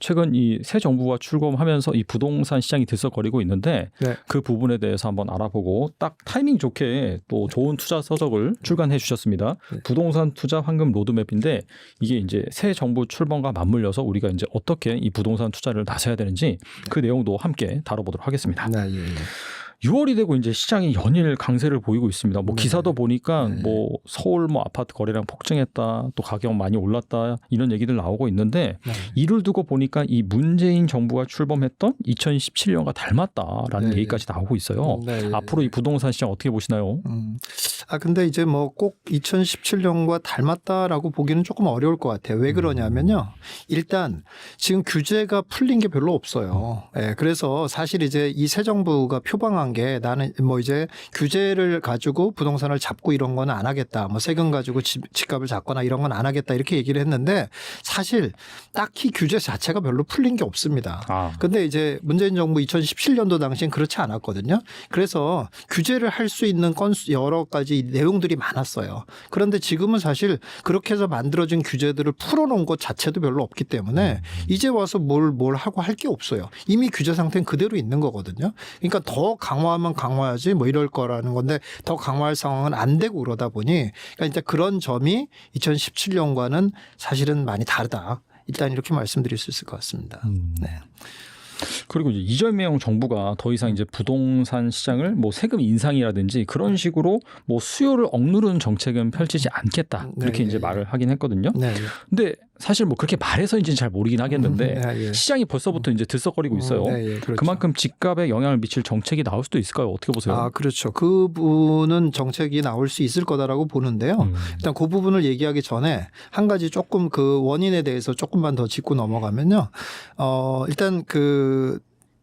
최근 이 새 정부가 출범하면서 이 부동산 시장이 들썩거리고 있는데 네. 그 부분에 대해서 한번 알아보고 딱 타이밍 좋게 또 좋은 투자 서적을 출간해 주셨습니다. 네. 부동산 투자 황금 로드맵인데 이게 이제 새 정부 출범과 맞물려서 우리가 이제 어떻게 이 부동산 투자를 나서야 되는지 그 내용도 함께 다뤄보도록 하겠습니다. 네, 예, 예. 6월이 되고 이제 시장이 연일 강세를 보이고 있습니다. 뭐 네. 기사도 보니까 네. 뭐 서울 뭐 아파트 거래량 폭증했다, 또 가격 많이 올랐다 이런 얘기들 나오고 있는데 네. 이를 두고 보니까 이 문재인 정부가 출범했던 2017년과 닮았다라는 네. 얘기까지 나오고 있어요. 네. 앞으로 이 부동산 시장 어떻게 보시나요? 근데 이제 뭐 꼭 2017년과 닮았다라고 보기는 조금 어려울 것 같아요. 왜 그러냐면요. 일단 지금 규제가 풀린 게 별로 없어요. 예, 그래서 사실 이제 이 새 정부가 표방한 게 나는 뭐 이제 규제를 가지고 부동산을 잡고 이런 거는 안 하겠다. 뭐 세금 가지고 집값을 잡거나 이런 건 안 하겠다. 이렇게 얘기를 했는데 사실 딱히 규제 자체가 별로 풀린 게 없습니다. 근데 이제 문재인 정부 2017년도 당시엔 그렇지 않았거든요. 그래서 규제를 할 수 있는 건수 여러 가지 내용들이 많았어요. 그런데 지금은 사실 그렇게 해서 만들어진 규제들을 풀어놓은 것 자체도 별로 없기 때문에 이제 와서 뭘 하고 할 게 없어요. 이미 규제 상태는 그대로 있는 거거든요. 그러니까 더 강화하면 강화하지 뭐 이럴 거라는 건데 더 강화할 상황은 안 되고 그러다 보니 그러니까 이제 그런 점이 2017년과는 사실은 많이 다르다. 일단 이렇게 말씀드릴 수 있을 것 같습니다. 네. 그리고 이제 이재명 정부가 더 이상 이제 부동산 시장을 뭐 세금 인상이라든지 그런 식으로 뭐 수요를 억누르는 정책은 펼치지 않겠다. 이렇게 이제 말을 하긴 했거든요. 네. 근데 사실 뭐 그렇게 말해서인지는 잘 모르긴 하겠는데 시장이 벌써부터 이제 들썩거리고 있어요. 그렇죠. 그만큼 집값에 영향을 미칠 정책이 나올 수도 있을까요? 어떻게 보세요? 그렇죠. 그 부분은 정책이 나올 수 있을 거다라고 보는데요. 일단 그 부분을 얘기하기 전에 한 가지 조금 그 원인에 대해서 조금만 더 짚고 넘어가면요. 일단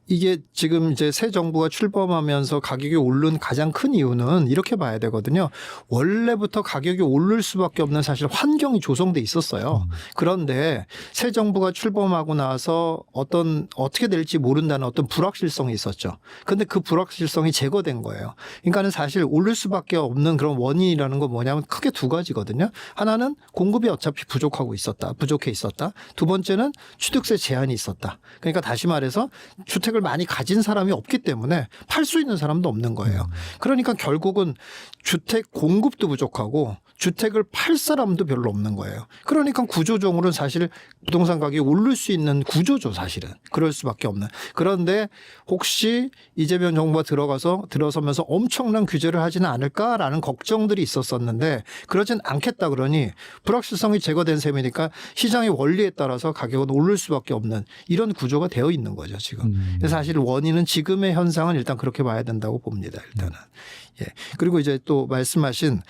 이게 지금 이제 새 정부가 출범하면서 가격이 오른 가장 큰 이유는 이렇게 봐야 되거든요. 원래부터 가격이 오를 수밖에 없는 사실 환경이 조성돼 있었어요. 그런데 새 정부가 출범하고 나서 어떻게 될지 모른다는 어떤 불확실성이 있었죠. 그런데 그 불확실성이 제거된 거예요. 그러니까는 사실 오를 수밖에 없는 그런 원인이라는 건 뭐냐면 크게 두 가지거든요. 하나는 공급이 어차피 부족해 있었다. 두 번째는 취득세 제한이 있었다. 그러니까 다시 말해서 주택을 많이 가진 사람이 없기 때문에 팔 수 있는 사람도 없는 거예요. 그러니까 결국은 주택 공급도 부족하고 주택을 팔 사람도 별로 없는 거예요. 그러니까 구조적으로는 사실 부동산 가격이 오를 수 있는 구조죠, 사실은. 그럴 수밖에 없는. 그런데 혹시 이재명 정부가 들어서면서 엄청난 규제를 하지는 않을까라는 걱정들이 있었었는데 그러진 않겠다 그러니 불확실성이 제거된 셈이니까 시장의 원리에 따라서 가격은 오를 수밖에 없는 이런 구조가 되어 있는 거죠, 지금. 그래서 사실 원인은 지금의 현상은 일단 그렇게 봐야 된다고 봅니다, 일단은. 예. 그리고 이제 또 말씀하신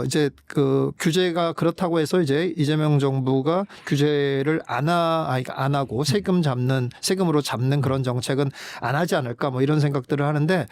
이제 그 규제가 그렇다고 해서 이제 이재명 정부가 규제를 안 하고 세금으로 잡는 그런 정책은 안 하지 않을까 뭐 이런 생각들을 하는데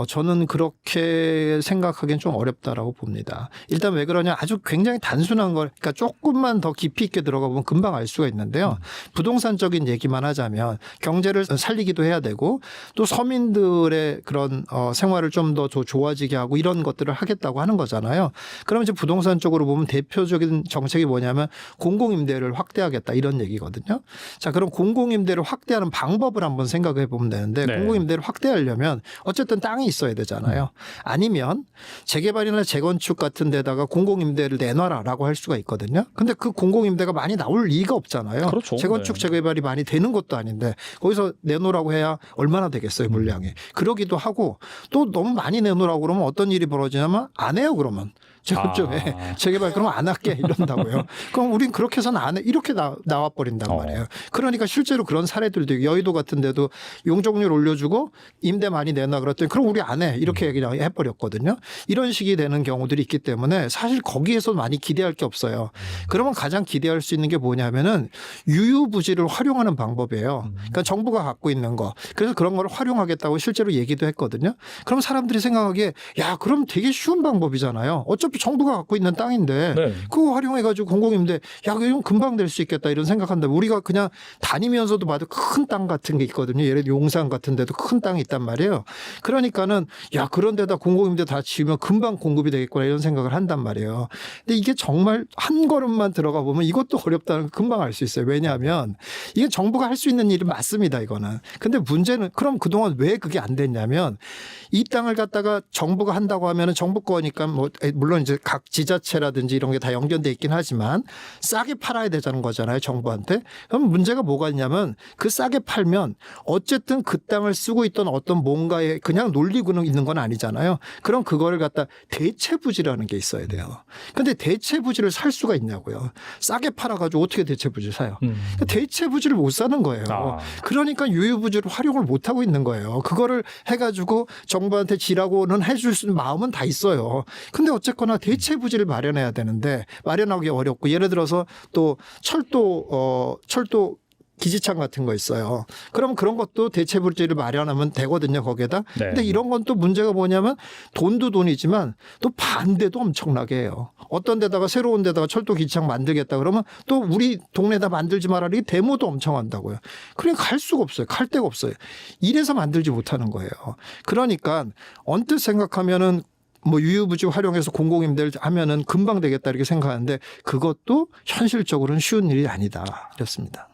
저는 그렇게 생각하기엔 좀 어렵다라고 봅니다. 일단 왜 그러냐 아주 굉장히 단순한 걸 그러니까 조금만 더 깊이 있게 들어가 보면 금방 알 수가 있는데요. 부동산적인 얘기만 하자면 경제를 살리기도 해야 되고 또 서민들의 그런 생활을 좀 더 좋아지게 하고 이런 것들을 하겠다고 하는 거잖아요. 그럼 이제 부동산 쪽으로 보면 대표적인 정책이 뭐냐면 공공임대를 확대하겠다 이런 얘기거든요. 자, 그럼 공공임대를 확대하는 방법을 한번 생각해 보면 되는데 공공임대를 확대하려면 어쨌든 땅이 있어야 되잖아요. 아니면 재개발이나 재건축 같은 데다가 공공임대를 내놔라라고 할 수가 있거든요. 근데 그 공공임대가 많이 나올 리가 없잖아요. 그렇죠. 재건축 재개발이 많이 되는 것도 아닌데 거기서 내놓으라고 해야 얼마나 되겠어요, 물량이. 그러기도 하고 또 너무 많이 내놓으라고 그러면 어떤 일이 벌어지냐면 안 해요, 그러면. 재건축에 재개발 그러면 안 할게 이런다고요. 그럼 우린 그렇게 해서는 안 해. 이렇게 나와버린단 말이에요. 그러니까 실제로 그런 사례들도 여의도 같은 데도 용적률 올려주고 임대 많이 내놔 그랬더니 그럼 우리 안 해. 이렇게 그냥 해버렸거든요. 이런 식이 되는 경우들이 있기 때문에 사실 거기에서 많이 기대할 게 없어요. 그러면 가장 기대할 수 있는 게 뭐냐면은 유유부지를 활용하는 방법이에요. 그러니까 정부가 갖고 있는 거. 그래서 그런 걸 활용하겠다고 실제로 얘기도 했거든요. 그럼 사람들이 생각하기에 야 그럼 되게 쉬운 방법이잖아요. 어차피 어차피 정부가 갖고 있는 땅인데 네. 그거 활용해가지고 공공임대 이건 금방 될 수 있겠다 이런 생각한다면 우리가 그냥 다니면서도 봐도 큰 땅 같은 게 있거든요. 예를 들어 용산 같은 데도 큰 땅이 있단 말이에요. 그러니까는 그런 데다 공공임대 다 지으면 금방 공급이 되겠구나 이런 생각을 한단 말이에요. 근데 이게 정말 한 걸음만 들어가 보면 이것도 어렵다는 걸 금방 알 수 있어요. 왜냐하면 이게 정부가 할 수 있는 일은 맞습니다. 이거는. 근데 문제는 그럼 그동안 왜 그게 안 됐냐면 이 땅을 갖다가 정부가 한다고 하면은 정부 거니까 뭐 물론 이제 각 지자체라든지 이런 게 다 연결돼 있긴 하지만 싸게 팔아야 되자는 거잖아요. 정부한테. 그럼 문제가 뭐가 있냐면 그 싸게 팔면 어쨌든 그 땅을 쓰고 있던 어떤 뭔가에 그냥 논리구는 있는 건 아니잖아요. 그럼 그거를 갖다 대체부지라는 게 있어야 돼요. 근데 대체부지를 살 수가 있냐고요. 싸게 팔아가지고 어떻게 대체부지를 사요. 그러니까 대체부지를 못 사는 거예요. 그러니까 유유부지를 활용을 못 하고 있는 거예요. 그거를 해가지고 정부한테 지라고는 해줄 수 있는 마음은 다 있어요. 근데 어쨌거나 대체부지를 마련해야 되는데 마련하기 어렵고 예를 들어서 또 철도 기지창 같은 거 있어요. 그럼 그런 것도 대체부지를 마련하면 되거든요, 거기에다. 네. 근데 이런 건 또 문제가 뭐냐면 돈도 돈이지만 또 반대도 엄청나게 해요. 어떤 데다가 새로운 데다가 철도 기지창 만들겠다 그러면 또 우리 동네에다 만들지 마라 이게 데모도 엄청 한다고요. 그러니까 갈 수가 없어요. 갈 데가 없어요. 이래서 만들지 못하는 거예요. 그러니까 언뜻 생각하면은 뭐 유유부지 활용해서 공공임대를 하면은 금방 되겠다 이렇게 생각하는데 그것도 현실적으로는 쉬운 일이 아니다. 이렇습니다.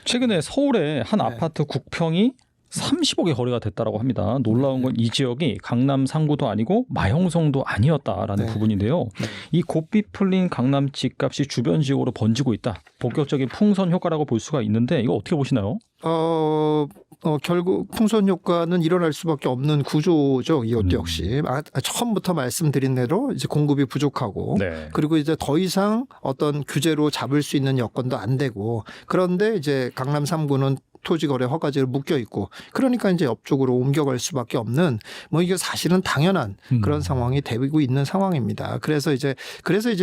최근에 서울의 한 네. 아파트 국평이 30억에 거래가 됐다라고 합니다. 놀라운 건 이 지역이 강남 상구도 아니고 마형성도 아니었다라는 네. 부분인데요. 이 고삐 풀린 강남 집값이 주변 지역으로 번지고 있다. 본격적인 풍선 효과라고 볼 수가 있는데 이거 어떻게 보시나요? 결국 풍선 효과는 일어날 수밖에 없는 구조죠. 이것도 역시 처음부터 말씀드린 대로 이제 공급이 부족하고 네. 그리고 이제 더 이상 어떤 규제로 잡을 수 있는 여건도 안 되고 그런데 이제 강남 3구는 토지거래 허가제로 묶여 있고 그러니까 이제 옆쪽으로 옮겨갈 수밖에 없는 뭐 이게 사실은 당연한 그런 상황이 되고 있는 상황입니다. 그래서 이제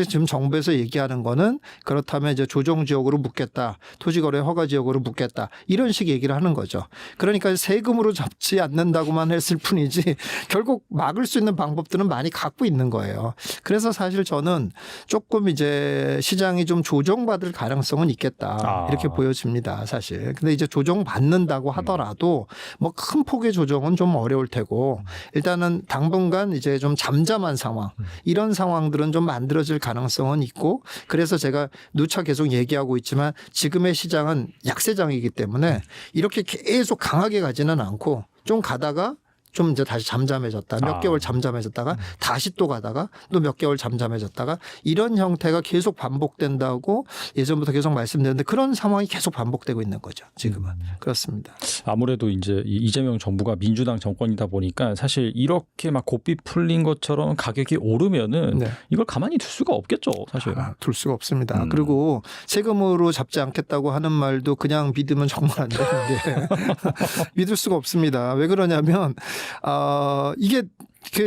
지금 정부에서 얘기하는 거는 그렇다면 이제 조정 지역으로 묶겠다, 토지거래 허가 지역으로 묶겠다 이런 식 얘기를 하는 거죠. 그러니까 세금으로 잡지 않는다고만 했을 뿐이지 결국 막을 수 있는 방법들은 많이 갖고 있는 거예요. 그래서 사실 저는 조금 이제 시장이 좀 조정받을 가능성은 있겠다 이렇게 보여집니다. 사실. 근데 이제 조정받는다고 하더라도 뭐 큰 폭의 조정은 좀 어려울 테고 일단은 당분간 이제 좀 잠잠한 상황 이런 상황들은 좀 만들어질 가능성은 있고 그래서 제가 누차 계속 얘기하고 있지만 지금의 시장은 약세장이기 때문에 이렇게 계속 강하게 가지는 않고 좀 가다가 좀 이제 다시 잠잠해졌다. 몇 개월 잠잠해졌다가 다시 또 가다가 또 몇 개월 잠잠해졌다가 이런 형태가 계속 반복된다고 예전부터 계속 말씀드렸는데 그런 상황이 계속 반복되고 있는 거죠. 지금은. 그렇습니다. 아무래도 이제 이재명 정부가 민주당 정권이다 보니까 사실 이렇게 막 고삐 풀린 것처럼 가격이 오르면은 네. 이걸 가만히 둘 수가 없겠죠. 사실. 둘 수가 없습니다. 그리고 세금으로 잡지 않겠다고 하는 말도 그냥 믿으면 정말 안 되는데 믿을 수가 없습니다. 왜 그러냐면 이게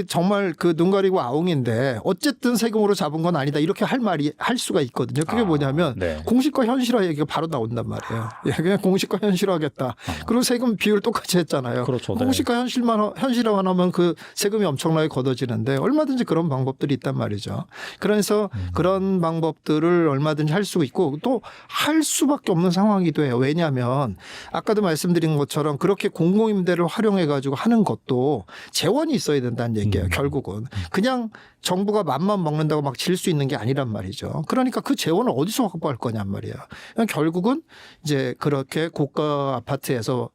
정말 눈 가리고 아웅인데 어쨌든 세금으로 잡은 건 아니다 이렇게 할 수가 있거든요. 그게 뭐냐면 네. 공시과 현실화 얘기가 바로 나온단 말이에요. 그냥 공시과 현실화하겠다. 그리고 세금 비율 똑같이 했잖아요. 그렇죠. 네. 공시과 현실화만 하면 그 세금이 엄청나게 걷어지는데 얼마든지 그런 방법들이 있단 말이죠. 그래서 그런 방법들을 얼마든지 할 수 있고 또 할 수밖에 없는 상황이기도 해요. 왜냐하면 아까도 말씀드린 것처럼 그렇게 공공임대를 활용해 가지고 하는 것도 재원이 있어야 된다는 얘기예요. 결국은 그냥 정부가 맘만 먹는다고 막 질 수 있는 게 아니란 말이죠. 그러니까 그 재원을 어디서 확보할 거냔 말이에요. 결국은 이제 그렇게 고가 아파트에서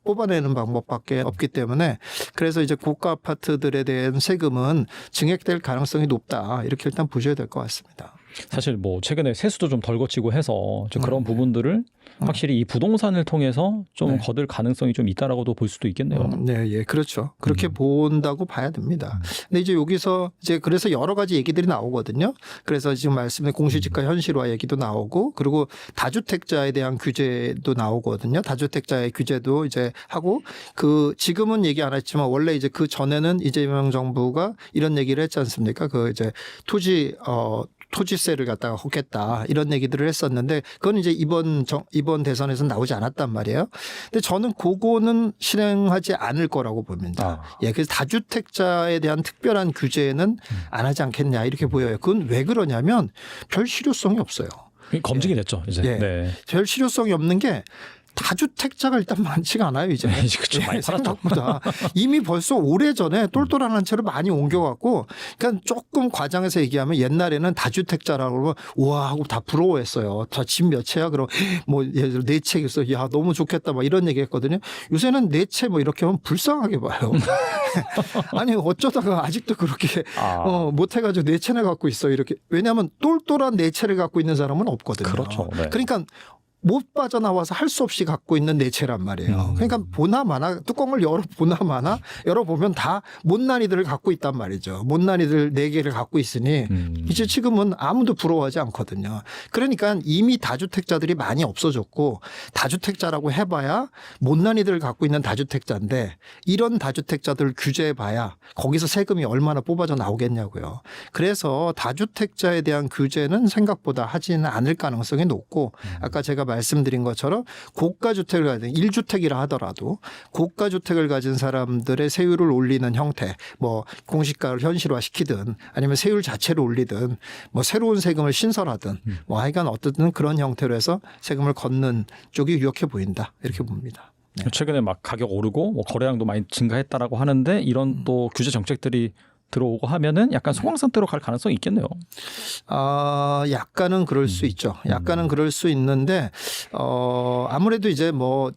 뽑아내는 방법밖에 없기 때문에 그래서 이제 고가 아파트들에 대한 세금은 증액될 가능성이 높다. 이렇게 일단 보셔야 될 것 같습니다. 사실 뭐 최근에 세수도 좀 덜 거치고 해서 좀 그런 부분들을 확실히 이 부동산을 통해서 좀 거둘 가능성이 좀 있다라고도 볼 수도 있겠네요. 네, 예, 그렇죠. 그렇게 본다고 봐야 됩니다. 근데 이제 여기서 이제 그래서 여러 가지 얘기들이 나오거든요. 그래서 지금 말씀드린 공시지가 현실화 얘기도 나오고 그리고 다주택자에 대한 규제도 나오거든요. 다주택자의 규제도 이제 하고 지금은 얘기 안 했지만 원래 이제 그 전에는 이재명 정부가 이런 얘기를 했지 않습니까? 이제 토지 토지세를 갖다가 걷겠다 이런 얘기들을 했었는데 그건 이제 이번 대선에서는 나오지 않았단 말이에요. 근데 저는 그거는 실행하지 않을 거라고 봅니다. 예, 그래서 다주택자에 대한 특별한 규제는 안 하지 않겠냐 이렇게 보여요. 그건 왜 그러냐면 별 실효성이 없어요. 검증이 됐죠 이제. 예. 네. 별 실효성이 없는 게 다주택자가 일단 많지가 않아요 이제. 네, 그렇죠. 많이 살았죠. 생각보다 이미 벌써 오래전에 똘똘한 한 채로 많이 옮겨갖고 그러니까 조금 과장해서 얘기하면 옛날에는 다주택자라고 그러면 우와 하고 다 부러워했어요. 다 집 몇 채야? 그럼 뭐 예를 들어 4채 있어. 야 너무 좋겠다 막 이런 얘기했거든요. 요새는 4채 뭐 이렇게 하면 불쌍하게 봐요. 아니 어쩌다가 아직도 그렇게 못해가지고 4채나 갖고 있어 이렇게. 왜냐하면 똘똘한 4채를 갖고 있는 사람은 없거든요. 그렇죠. 네. 그러니까 못 빠져나와서 할 수 없이 갖고 있는 내체란 말이에요. 그러니까 보나마나 뚜껑을 보나마나 열어보면 다 못난이들을 갖고 있단 말이죠. 못난이들 4개를 갖고 있으니 이제 지금은 아무도 부러워하지 않거든요. 그러니까 이미 다주택자들이 많이 없어졌고 다주택자라고 해봐야 못난이들을 갖고 있는 다주택자인데 이런 다주택자들을 규제해봐야 거기서 세금이 얼마나 뽑아져 나오겠냐고요. 그래서 다주택자에 대한 규제는 생각보다 하지는 않을 가능성이 높고 아까 제가 말씀드린 것처럼 고가주택을 가진 1주택이라 하더라도 고가주택을 가진 사람들의 세율을 올리는 형태 뭐 공시가를 현실화시키든 아니면 세율 자체를 올리든 뭐 새로운 세금을 신설하든 뭐 하여간 어쨌든 그런 형태로 해서 세금을 걷는 쪽이 유력해 보인다 이렇게 봅니다. 네. 최근에 막 가격 오르고 뭐 거래량도 많이 증가했다라고 하는데 이런 또 규제 정책들이 들어오고 하면은 약간 소강상태로 갈 가능성이 있겠네요. 약간은 그럴 수 있죠. 약간은 그럴 수 있는데 아무래도 이제 뭐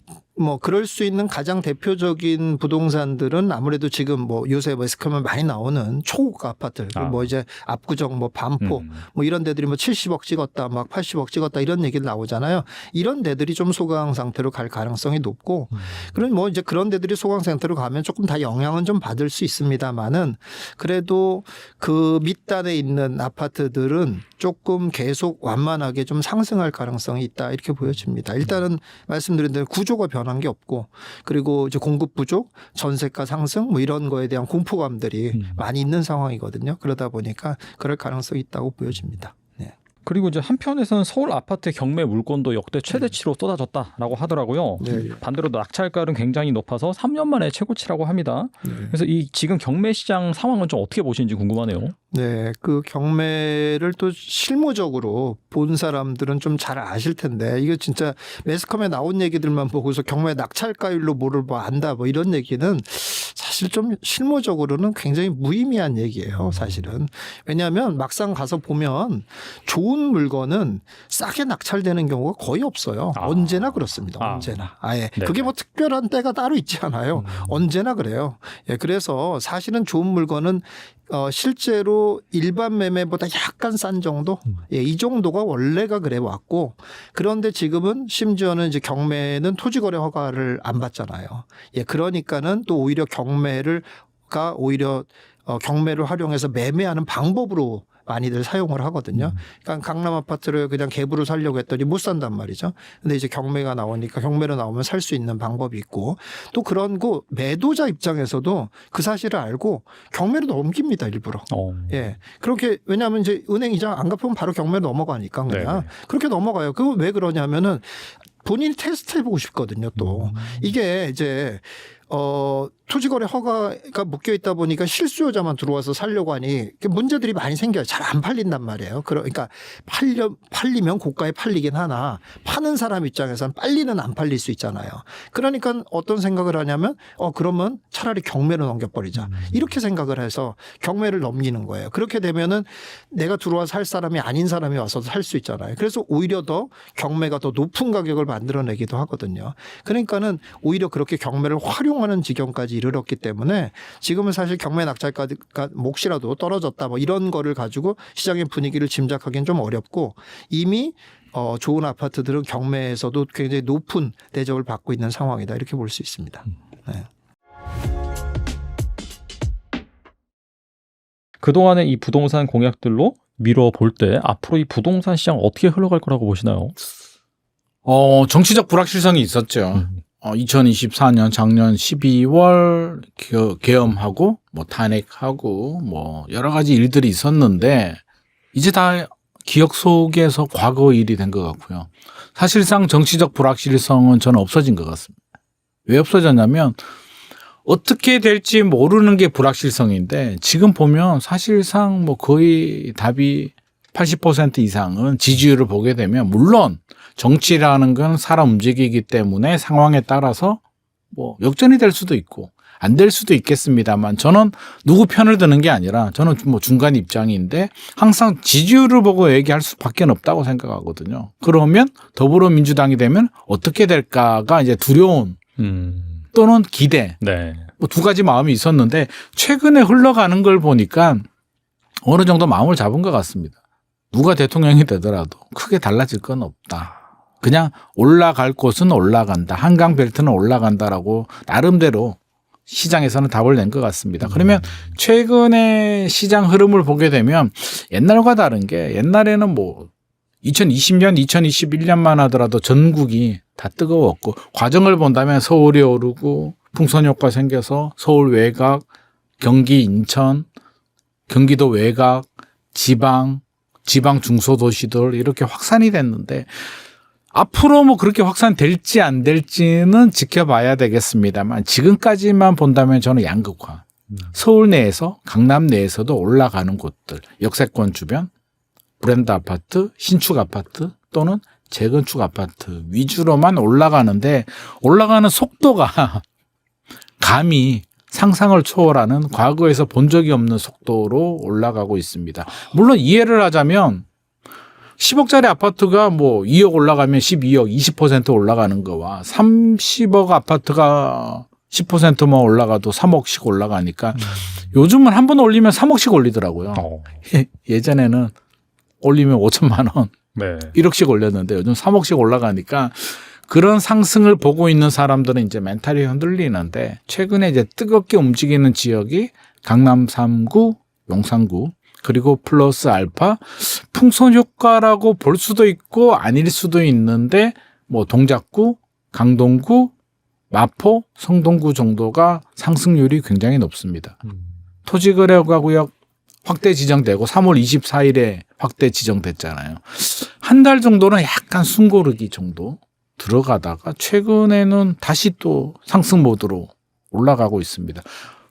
그럴 수 있는 가장 대표적인 부동산들은 아무래도 지금 뭐 요새 매스컴에 많이 나오는 초고가 아파트, 뭐 이제 압구정, 뭐 반포, 뭐 이런 데들이 뭐 70억 찍었다, 막 80억 찍었다 이런 얘기를 나오잖아요. 이런 데들이 좀 소강 상태로 갈 가능성이 높고, 그럼 뭐 이제 그런 데들이 소강 상태로 가면 조금 다 영향은 좀 받을 수 있습니다만은 그래도 그 밑단에 있는 아파트들은 조금 계속 완만하게 좀 상승할 가능성이 있다 이렇게 보여집니다. 일단은 말씀드린 대로 구조가 변한 게 없고 그리고 이제 공급 부족, 전세가 상승 뭐 이런 거에 대한 공포감들이 많이 있는 상황이거든요. 그러다 보니까 그럴 가능성이 있다고 보여집니다. 네. 그리고 이제 한편에서는 서울 아파트 경매 물건도 역대 최대치로 쏟아졌다라고 하더라고요. 네. 반대로 낙찰가는 굉장히 높아서 3년 만에 최고치라고 합니다. 네. 그래서 이 지금 경매 시장 상황은 좀 어떻게 보시는지 궁금하네요. 네, 그 경매를 또 실무적으로 본 사람들은 좀 잘 아실 텐데 이거 진짜 매스컴에 나온 얘기들만 보고서 경매 낙찰가율로 뭐를 뭐 안다 뭐 이런 얘기는 사실 좀 실무적으로는 굉장히 무의미한 얘기예요, 사실은. 왜냐하면 막상 가서 보면 좋은 물건은 싸게 낙찰되는 경우가 거의 없어요. 언제나 그렇습니다. 언제나. 아예. 네네. 그게 뭐 특별한 때가 따로 있지 않아요. 언제나 그래요. 예, 그래서 사실은 좋은 물건은 실제로 일반 매매보다 약간 싼 정도? 예, 이 정도가 원래가 그래 왔고 그런데 지금은 심지어는 이제 경매는 토지거래 허가를 안 받잖아요. 예, 그러니까는 또 오히려 경매를 활용해서 매매하는 방법으로 많이들 사용을 하거든요. 그러니까 강남 아파트를 그냥 갭으로 살려고 했더니 못 산단 말이죠. 근데 이제 경매가 나오니까 경매로 나오면 살 수 있는 방법이 있고 또 그런 거 매도자 입장에서도 그 사실을 알고 경매로 넘깁니다, 일부러. 예. 그렇게 왜냐하면 이제 은행 이자 안 갚으면 바로 경매로 넘어가니까 그냥 네네. 그렇게 넘어가요. 그거 왜 그러냐면은 본인이 테스트 해보고 싶거든요, 또. 이게 이제 토지거래 허가가 묶여 있다 보니까 실수요자만 들어와서 살려고 하니 문제들이 많이 생겨요. 잘 안 팔린단 말이에요. 그러니까 팔리면 고가에 팔리긴 하나 파는 사람 입장에서는 빨리는 안 팔릴 수 있잖아요. 그러니까 어떤 생각을 하냐면 그러면 차라리 경매로 넘겨버리자. 이렇게 생각을 해서 경매를 넘기는 거예요. 그렇게 되면은 내가 들어와서 살 사람이 아닌 사람이 와서 살 수 있잖아요. 그래서 오히려 더 경매가 더 높은 가격을 만들어내기도 하거든요. 그러니까는 오히려 그렇게 경매를 활용하는 지경까지 이르렀기 때문에 지금은 사실 경매 낙찰가가 몫이라도 떨어졌다 뭐 이런 거를 가지고 시장의 분위기를 짐작하기는 좀 어렵고 이미 좋은 아파트들은 경매에서도 굉장히 높은 대접을 받고 있는 상황이다 이렇게 볼 수 있습니다. 네. 그동안의 이 부동산 공약들로 미뤄볼 때 앞으로 이 부동산 시장 어떻게 흘러갈 거라고 보시나요? 정치적 불확실성이 있었죠. 2024년 작년 12월 계엄하고 뭐 탄핵하고 뭐 여러 가지 일들이 있었는데 이제 다 기억 속에서 과거 일이 된 것 같고요. 사실상 정치적 불확실성은 저는 없어진 것 같습니다. 왜 없어졌냐면 어떻게 될지 모르는 게 불확실성인데 지금 보면 사실상 뭐 거의 답이 80% 이상은 지지율을 보게 되면 물론 정치라는 건 사람 움직이기 때문에 상황에 따라서 뭐 역전이 될 수도 있고 안 될 수도 있겠습니다만 저는 누구 편을 드는 게 아니라 저는 뭐 중간 입장인데 항상 지지율을 보고 얘기할 수밖에 없다고 생각하거든요. 그러면 더불어민주당이 되면 어떻게 될까가 이제 두려운 또는 기대 네. 뭐 두 가지 마음이 있었는데 최근에 흘러가는 걸 보니까 어느 정도 마음을 잡은 것 같습니다. 누가 대통령이 되더라도 크게 달라질 건 없다. 그냥 올라갈 곳은 올라간다. 한강 벨트는 올라간다라고 나름대로 시장에서는 답을 낸 것 같습니다. 그러면 최근에 시장 흐름을 보게 되면 옛날과 다른 게 옛날에는 뭐 2020년, 2021년만 하더라도 전국이 다 뜨거웠고 과정을 본다면 서울이 오르고 풍선 효과 생겨서 서울 외곽, 경기 인천, 경기도 외곽, 지방 중소도시들 이렇게 확산이 됐는데 앞으로 뭐 그렇게 확산될지 안 될지는 지켜봐야 되겠습니다만 지금까지만 본다면 저는 양극화. 서울 내에서 강남 내에서도 올라가는 곳들 역세권 주변 브랜드 아파트, 신축 아파트 또는 재건축 아파트 위주로만 올라가는데 올라가는 속도가 감히 상상을 초월하는 과거에서 본 적이 없는 속도로 올라가고 있습니다. 물론 이해를 하자면 10억짜리 아파트가 뭐 2억 올라가면 12억 20% 올라가는 거와 30억 아파트가 10%만 올라가도 3억씩 올라가니까 요즘은 한 번 올리면 3억씩 올리더라고요. 예전에는 올리면 5천만 원, 네. 1억씩 올렸는데 요즘 3억씩 올라가니까 그런 상승을 보고 있는 사람들은 이제 멘탈이 흔들리는데 최근에 이제 뜨겁게 움직이는 지역이 강남 3구, 용산구 그리고 플러스 알파 풍선 효과라고 볼 수도 있고 아닐 수도 있는데 뭐 동작구, 강동구, 마포, 성동구 정도가 상승률이 굉장히 높습니다. 토지거래구역 확대 지정되고 3월 24일에 확대 지정됐잖아요. 한 달 정도는 약간 숨고르기 정도 들어가다가 최근에는 다시 또 상승 모드로 올라가고 있습니다.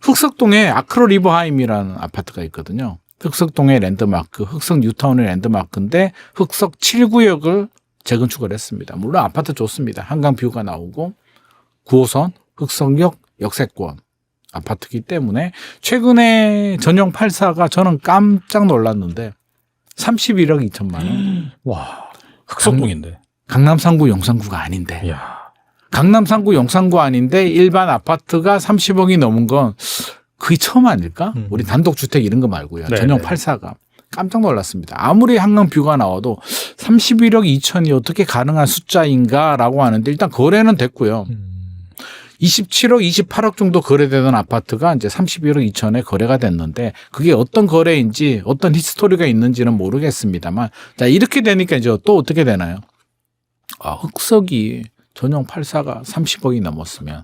흑석동에 아크로 리버하임이라는 아파트가 있거든요. 흑석동의 랜드마크, 흑석 뉴타운의 랜드마크인데 흑석 7구역을 재건축을 했습니다. 물론 아파트 좋습니다. 한강 뷰가 나오고 9호선 흑석역 역세권 아파트이기 때문에 최근에 전용 84가 저는 깜짝 놀랐는데 31억 2천만 원. 와, 흑석동인데. 강남 3구 용산구가 아닌데. 이야. 강남 3구 용산구 아닌데 일반 아파트가 30억이 넘은 건 그게 처음 아닐까? 우리 단독주택 이런 거 말고요. 네, 전용 네. 84가. 깜짝 놀랐습니다. 아무리 한강 뷰가 나와도 31억 2천이 어떻게 가능한 숫자인가라고 하는데 일단 거래는 됐고요. 27억, 28억 정도 거래되던 아파트가 이제 31억 2천에 거래가 됐는데 그게 어떤 거래인지 어떤 히스토리가 있는지는 모르겠습니다만 자, 이렇게 되니까 이제 또 어떻게 되나요? 아, 흑석이 전용 84가 30억이 넘었으면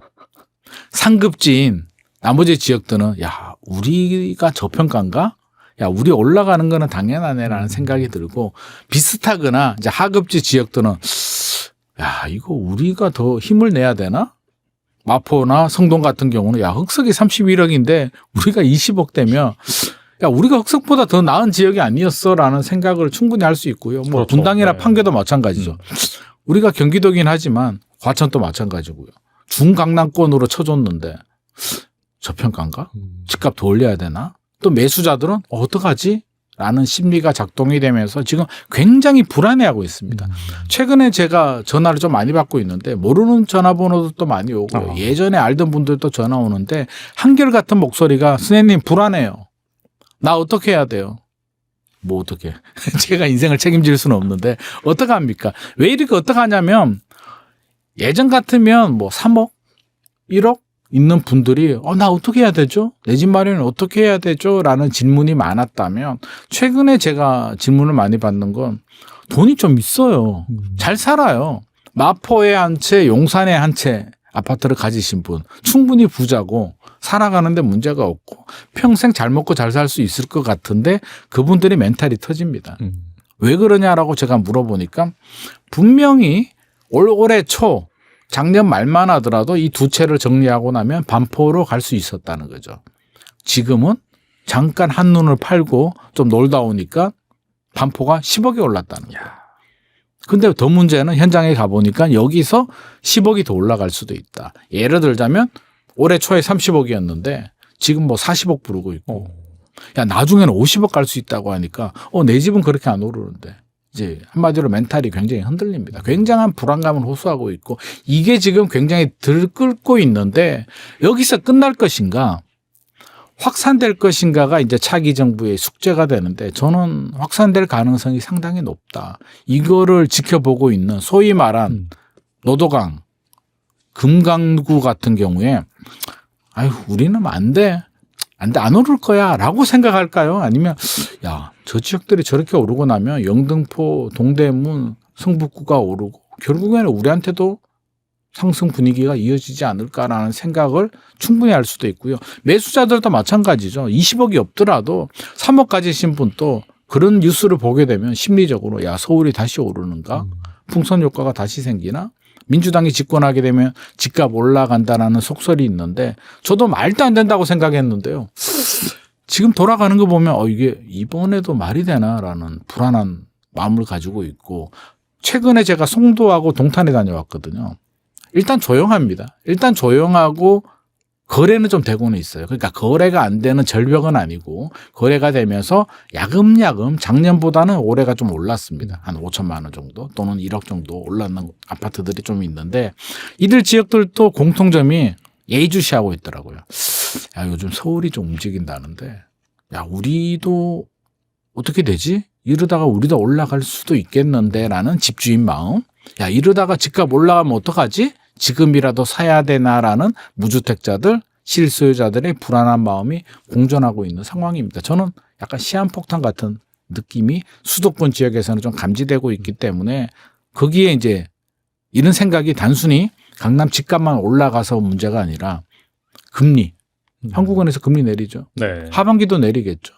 상급지인 나머지 지역들은 야, 우리가 저평가인가? 야, 우리 올라가는 거는 당연하네라는 생각이 들고 비슷하거나 이제 하급지 지역들은 야, 이거 우리가 더 힘을 내야 되나? 마포나 성동 같은 경우는 야, 흑석이 31억인데 우리가 20억 되면 야, 우리가 흑석보다 더 나은 지역이 아니었어라는 생각을 충분히 할 수 있고요. 뭐 그렇죠. 분당이나 네. 판교도 마찬가지죠. 우리가 경기도긴 하지만 과천도 마찬가지고요. 중강남권으로 쳐줬는데 저평가인가? 집값 더 올려야 되나? 또 매수자들은 어떡하지? 라는 심리가 작동이 되면서 지금 굉장히 불안해하고 있습니다. 최근에 제가 전화를 좀 많이 받고 있는데 모르는 전화번호도 또 많이 오고 예전에 알던 분들도 전화 오는데 한결같은 목소리가 선생님 불안해요. 나 어떻게 해야 돼요? 뭐 어떻게? 제가 인생을 책임질 수는 없는데 어떻게 합니까? 왜 이렇게 어떻게 하냐면 예전 같으면 뭐 3억, 1억 있는 분들이 나 어떻게 해야 되죠? 내 집 마련은 어떻게 해야 되죠? 라는 질문이 많았다면 최근에 제가 질문을 많이 받는 건 돈이 좀 있어요. 잘 살아요. 마포에 한 채, 용산에 한 채 아파트를 가지신 분 충분히 부자고 살아가는데 문제가 없고 평생 잘 먹고 잘 살 수 있을 것 같은데 그분들이 멘탈이 터집니다. 왜 그러냐라고 제가 물어보니까 분명히 올해 초 작년 말만 하더라도 이 두 채를 정리하고 나면 반포로 갈 수 있었다는 거죠. 지금은 잠깐 한눈을 팔고 좀 놀다 오니까 반포가 10억이 올랐다는 거예요. 근데 더 문제는 현장에 가보니까 여기서 10억이 더 올라갈 수도 있다. 예를 들자면 올해 초에 30억이었는데 지금 뭐 40억 부르고 있고 야 나중에는 50억 갈 수 있다고 하니까 내 집은 그렇게 안 오르는데 이제 한마디로 멘탈이 굉장히 흔들립니다. 굉장한 불안감을 호소하고 있고 이게 지금 굉장히 들끓고 있는데 여기서 끝날 것인가 확산될 것인가가 이제 차기 정부의 숙제가 되는데 저는 확산될 가능성이 상당히 높다. 이거를 지켜보고 있는 소위 말한 노도강, 금강구 같은 경우에 아유 우리는 안 돼. 안 오를 거야 라고 생각할까요? 아니면 야, 저 지역들이 저렇게 오르고 나면 영등포, 동대문, 성북구가 오르고 결국에는 우리한테도 상승 분위기가 이어지지 않을까라는 생각을 충분히 할 수도 있고요. 매수자들도 마찬가지죠. 20억이 없더라도 3억 가지신 분도 그런 뉴스를 보게 되면 심리적으로 야 서울이 다시 오르는가? 풍선 효과가 다시 생기나? 민주당이 집권하게 되면 집값 올라간다라는 속설이 있는데 저도 말도 안 된다고 생각했는데요. 지금 돌아가는 거 보면 이게 이번에도 말이 되나라는 불안한 마음을 가지고 있고 최근에 제가 송도하고 동탄에 다녀왔거든요. 일단 조용합니다. 일단 조용하고 거래는 좀 되고는 있어요. 그러니까 거래가 안 되는 절벽은 아니고 거래가 되면서 야금야금 작년보다는 올해가 좀 올랐습니다. 한 5천만 원 정도 또는 1억 정도 올랐는 아파트들이 좀 있는데 이들 지역들도 공통점이 예의주시하고 있더라고요. 야 요즘 서울이 좀 움직인다는데 야 우리도 어떻게 되지? 이러다가 우리도 올라갈 수도 있겠는데 라는 집주인 마음. 야 이러다가 집값 올라가면 어떡하지? 지금이라도 사야 되나라는 무주택자들, 실소유자들의 불안한 마음이 공존하고 있는 상황입니다. 저는 약간 시한폭탄 같은 느낌이 수도권 지역에서는 좀 감지되고 있기 때문에 거기에 이제 이런 생각이 단순히 강남 집값만 올라가서 문제가 아니라 금리, 한국은행에서 금리 내리죠. 네. 하반기도 내리겠죠.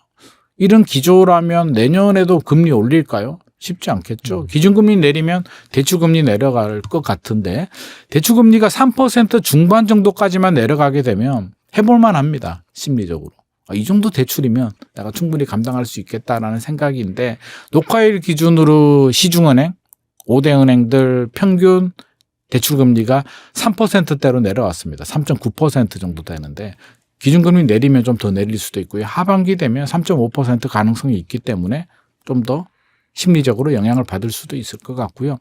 이런 기조라면 내년에도 금리 올릴까요? 쉽지 않겠죠. 기준금리 내리면 대출금리 내려갈 것 같은데 대출금리가 3% 중반 정도까지만 내려가게 되면 해볼만 합니다. 심리적으로. 이 정도 대출이면 내가 충분히 감당할 수 있겠다라는 생각인데 녹화일 기준으로 시중은행, 5대 은행들 평균 대출금리가 3%대로 내려왔습니다. 3.9% 정도 되는데 기준금리 내리면 좀 더 내릴 수도 있고요. 하반기 되면 3.5% 가능성이 있기 때문에 좀 더 심리적으로 영향을 받을 수도 있을 것 같고요.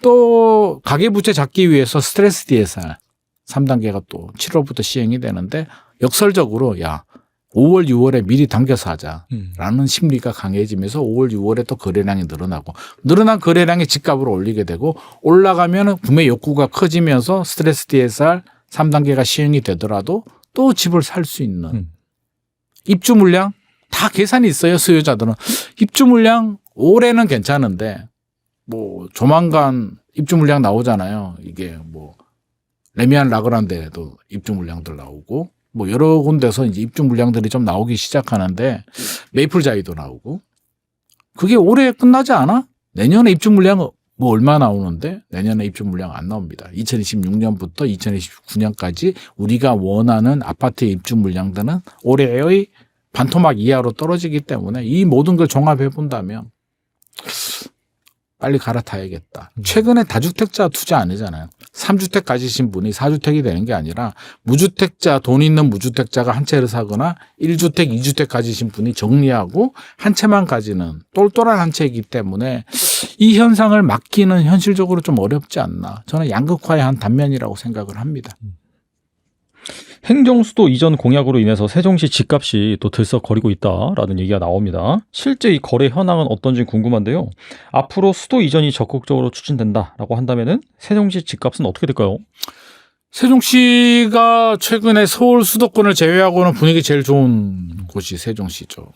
또 가계부채 잡기 위해서 스트레스 DSR 3단계가 또 7월부터 시행이 되는데 역설적으로 야 5월, 6월에 미리 당겨서 하자라는 심리가 강해지면서 5월, 6월에 또 거래량이 늘어나고 늘어난 거래량이 집값을 올리게 되고 올라가면 구매 욕구가 커지면서 스트레스 DSR 3단계가 시행이 되더라도 또 집을 살 수 있는 입주 물량 다 계산이 있어요. 수요자들은. 입주 물량 올해는 괜찮은데 뭐 조만간 입주 물량 나오잖아요. 이게 뭐 레미안 라그란데도 입주 물량들 나오고 뭐 여러 군데서 이제 입주 물량들이 좀 나오기 시작하는데 메이플자이도 나오고 그게 올해 끝나지 않아? 내년에 입주 물량 뭐 얼마 나오는데 내년에 입주 물량 안 나옵니다. 2026년부터 2029년까지 우리가 원하는 아파트의 입주 물량들은 올해의 반토막 이하로 떨어지기 때문에 이 모든 걸 종합해 본다면 빨리 갈아타야겠다. 최근에 다주택자 투자 안 하잖아요. 3주택 가지신 분이 4주택이 되는 게 아니라 무주택자, 돈 있는 무주택자가 한 채를 사거나 1주택, 2주택 가지신 분이 정리하고 한 채만 가지는 똘똘한 한 채이기 때문에 이 현상을 막기는 현실적으로 좀 어렵지 않나. 저는 양극화의 한 단면이라고 생각을 합니다. 행정수도 이전 공약으로 인해서 세종시 집값이 또 들썩거리고 있다라는 얘기가 나옵니다. 실제 이 거래 현황은 어떤지 궁금한데요. 앞으로 수도 이전이 적극적으로 추진된다라고 한다면은 세종시 집값은 어떻게 될까요? 세종시가 최근에 서울 수도권을 제외하고는 분위기 제일 좋은 곳이 세종시죠.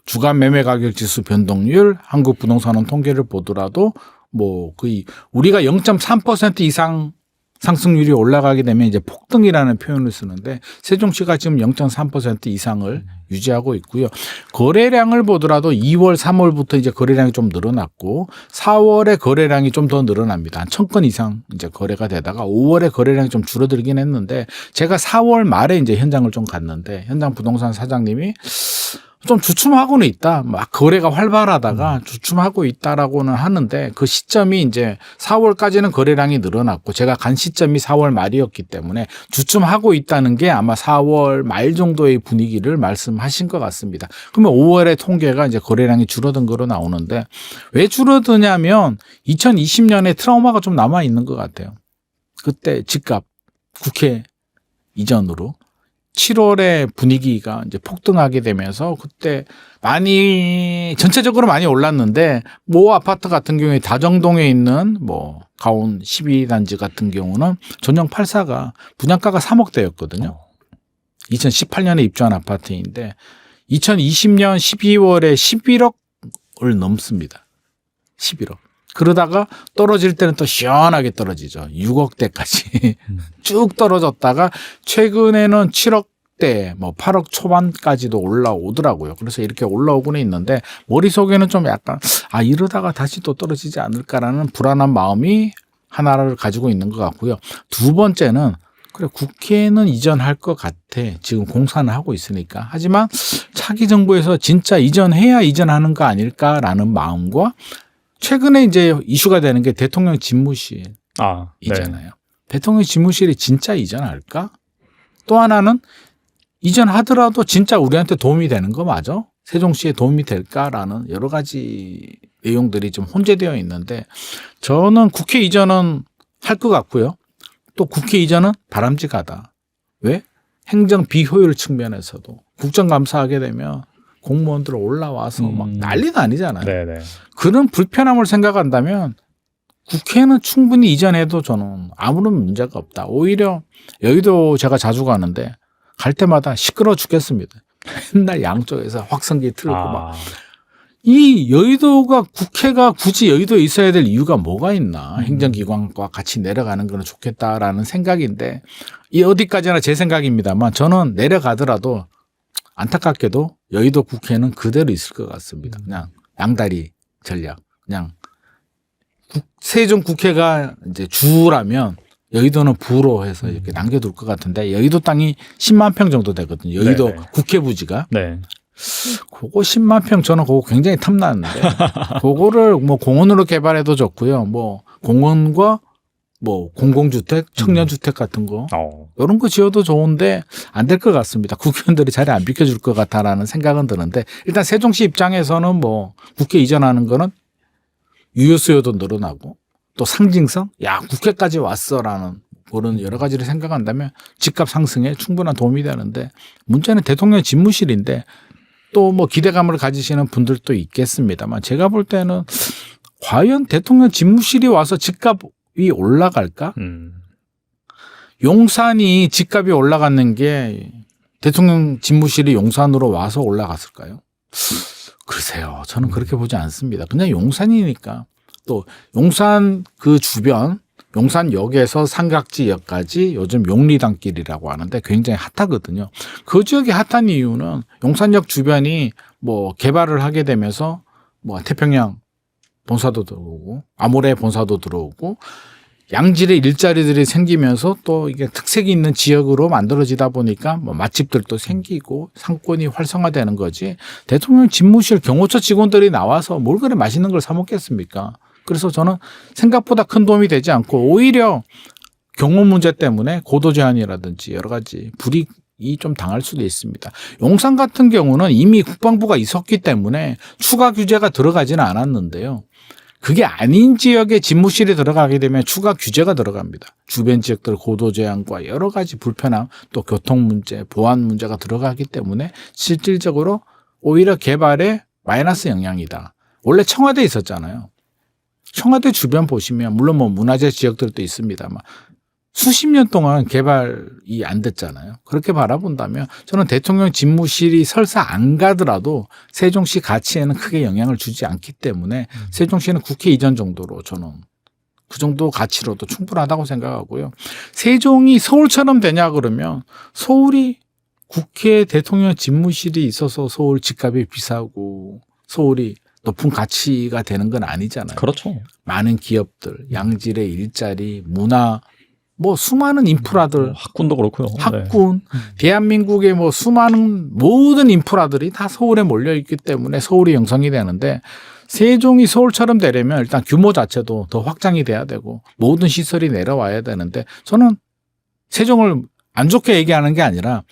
주간 매매 가격 지수 변동률, 한국부동산원 통계를 보더라도 뭐 거의 우리가 0.3% 이상 상승률이 올라가게 되면 이제 폭등이라는 표현을 쓰는데 세종시가 지금 0.3% 이상을 유지하고 있고요. 거래량을 보더라도 2월, 3월부터 이제 거래량이 좀 늘어났고 4월에 거래량이 좀 더 늘어납니다. 한 1,000건 이상 이제 거래가 되다가 5월에 거래량이 좀 줄어들긴 했는데 제가 4월 말에 이제 현장을 좀 갔는데 현장 부동산 사장님이 좀 주춤하고는 있다. 막 거래가 활발하다가 주춤하고 있다라고는 하는데 그 시점이 이제 4월까지는 거래량이 늘어났고 제가 간 시점이 4월 말이었기 때문에 주춤하고 있다는 게 아마 4월 말 정도의 분위기를 말씀하신 것 같습니다. 그러면 5월의 통계가 이제 거래량이 줄어든 거로 나오는데 왜 줄어드냐면 2020년에 트라우마가 좀 남아 있는 것 같아요. 그때 집값 국회 이전으로 7월에 분위기가 이제 폭등하게 되면서 그때 전체적으로 많이 올랐는데 모 아파트 같은 경우에 다정동에 있는 뭐 가온 12단지 같은 경우는 전용 84가 분양가가 3억대였거든요. 2018년에 입주한 아파트인데 2020년 12월에 11억을 넘습니다. 11억. 그러다가 떨어질 때는 또 시원하게 떨어지죠. 6억대까지 쭉 떨어졌다가 최근에는 7억대, 뭐 8억 초반까지도 올라오더라고요. 그래서 이렇게 올라오고는 있는데 머릿속에는 좀 약간 이러다가 다시 또 떨어지지 않을까라는 불안한 마음이 하나를 가지고 있는 것 같고요. 두 번째는 그래 국회는 이전할 것 같아. 지금 공사는 하고 있으니까. 하지만 차기 정부에서 진짜 이전해야 이전하는 거 아닐까라는 마음과 최근에 이제 이슈가 되는 게 대통령 집무실이잖아요. 네. 대통령 집무실이 진짜 이전할까? 또 하나는 이전하더라도 진짜 우리한테 도움이 되는 거 맞아? 세종시에 도움이 될까라는 여러 가지 내용들이 좀 혼재되어 있는데 저는 국회 이전은 할 것 같고요. 또 국회 이전은 바람직하다. 왜? 행정 비효율 측면에서도 국정감사하게 되면 공무원들 올라와서 막 난리가 아니잖아요. 네네. 그런 불편함을 생각한다면 국회는 충분히 이전해도 저는 아무런 문제가 없다. 오히려 여의도 제가 자주 가는데 갈 때마다 시끄러워 죽겠습니다. 맨날 양쪽에서 확성기 틀고 막. 이 여의도가 국회가 굳이 여의도에 있어야 될 이유가 뭐가 있나. 행정기관과 같이 내려가는 건 좋겠다라는 생각인데 이 어디까지나 제 생각입니다만 저는 내려가더라도 안타깝게도 여의도 국회는 그대로 있을 것 같습니다. 그냥 양다리 전략. 그냥 세종 국회가 이제 주라면 여의도는 부로 해서 이렇게 남겨둘 것 같은데 여의도 땅이 10만 평 정도 되거든요. 여의도 네네. 국회 부지가. 네. 그거 10만 평 저는 그거 굉장히 탐나는데 그거를 뭐 공원으로 개발해도 좋고요. 뭐 공원과 뭐 공공주택, 청년주택 같은 거 이런 거 지어도 좋은데 안 될 것 같습니다. 국회의원들이 자리 안 비켜줄 것 같다라는 생각은 드는데 일단 세종시 입장에서는 뭐 국회 이전하는 거는 유효 수요도 늘어나고 또 상징성, 야 국회까지 왔어라는 그런 여러 가지를 생각한다면 집값 상승에 충분한 도움이 되는데 문제는 대통령 집무실인데 또 뭐 기대감을 가지시는 분들도 있겠습니다만 제가 볼 때는 과연 대통령 집무실이 와서 집값이 올라갈까? 용산이 집값이 올라갔는 게 대통령 집무실이 용산으로 와서 올라갔을까요? 글쎄요. 저는 그렇게 보지 않습니다. 그냥 용산이니까 또 용산 그 주변 용산역에서 삼각지역까지 요즘 용리단길이라고 하는데 굉장히 핫하거든요. 그 지역이 핫한 이유는 용산역 주변이 뭐 개발을 하게 되면서 뭐 태평양 본사도 들어오고 아모레 본사도 들어오고 양질의 일자리들이 생기면서 또 이게 특색이 있는 지역으로 만들어지다 보니까 뭐 맛집들도 생기고 상권이 활성화되는 거지. 대통령 집무실 경호처 직원들이 나와서 뭘 그래 맛있는 걸 사 먹겠습니까? 그래서 저는 생각보다 큰 도움이 되지 않고 오히려 경호 문제 때문에 고도 제한이라든지 여러 가지 불이익이 좀 당할 수도 있습니다. 용산 같은 경우는 이미 국방부가 있었기 때문에 추가 규제가 들어가지는 않았는데요. 그게 아닌 지역에 집무실이 들어가게 되면 추가 규제가 들어갑니다. 주변 지역들 고도 제한과 여러 가지 불편함, 또 교통 문제, 보안 문제가 들어가기 때문에 실질적으로 오히려 개발에 마이너스 영향이다. 원래 청와대에 있었잖아요. 청와대 주변 보시면 물론 뭐 문화재 지역들도 있습니다만 수십 년 동안 개발이 안 됐잖아요. 그렇게 바라본다면 저는 대통령 집무실이 설사 안 가더라도 세종시 가치에는 크게 영향을 주지 않기 때문에 세종시는 국회 이전 정도로 저는 그 정도 가치로도 충분하다고 생각하고요. 세종이 서울처럼 되냐 그러면 서울이 국회 대통령 집무실이 있어서 서울 집값이 비싸고 서울이 높은 가치가 되는 건 아니잖아요. 그렇죠. 많은 기업들, 양질의 일자리, 문화, 뭐 수많은 인프라들, 학군도 그렇고요. 네. 학군, 대한민국의 뭐 수많은 모든 인프라들이 다 서울에 몰려 있기 때문에 서울이 형성이 되는데 세종이 서울처럼 되려면 일단 규모 자체도 더 확장이 돼야 되고 모든 시설이 내려와야 되는데 저는 세종을 안 좋게 얘기하는 게 아니라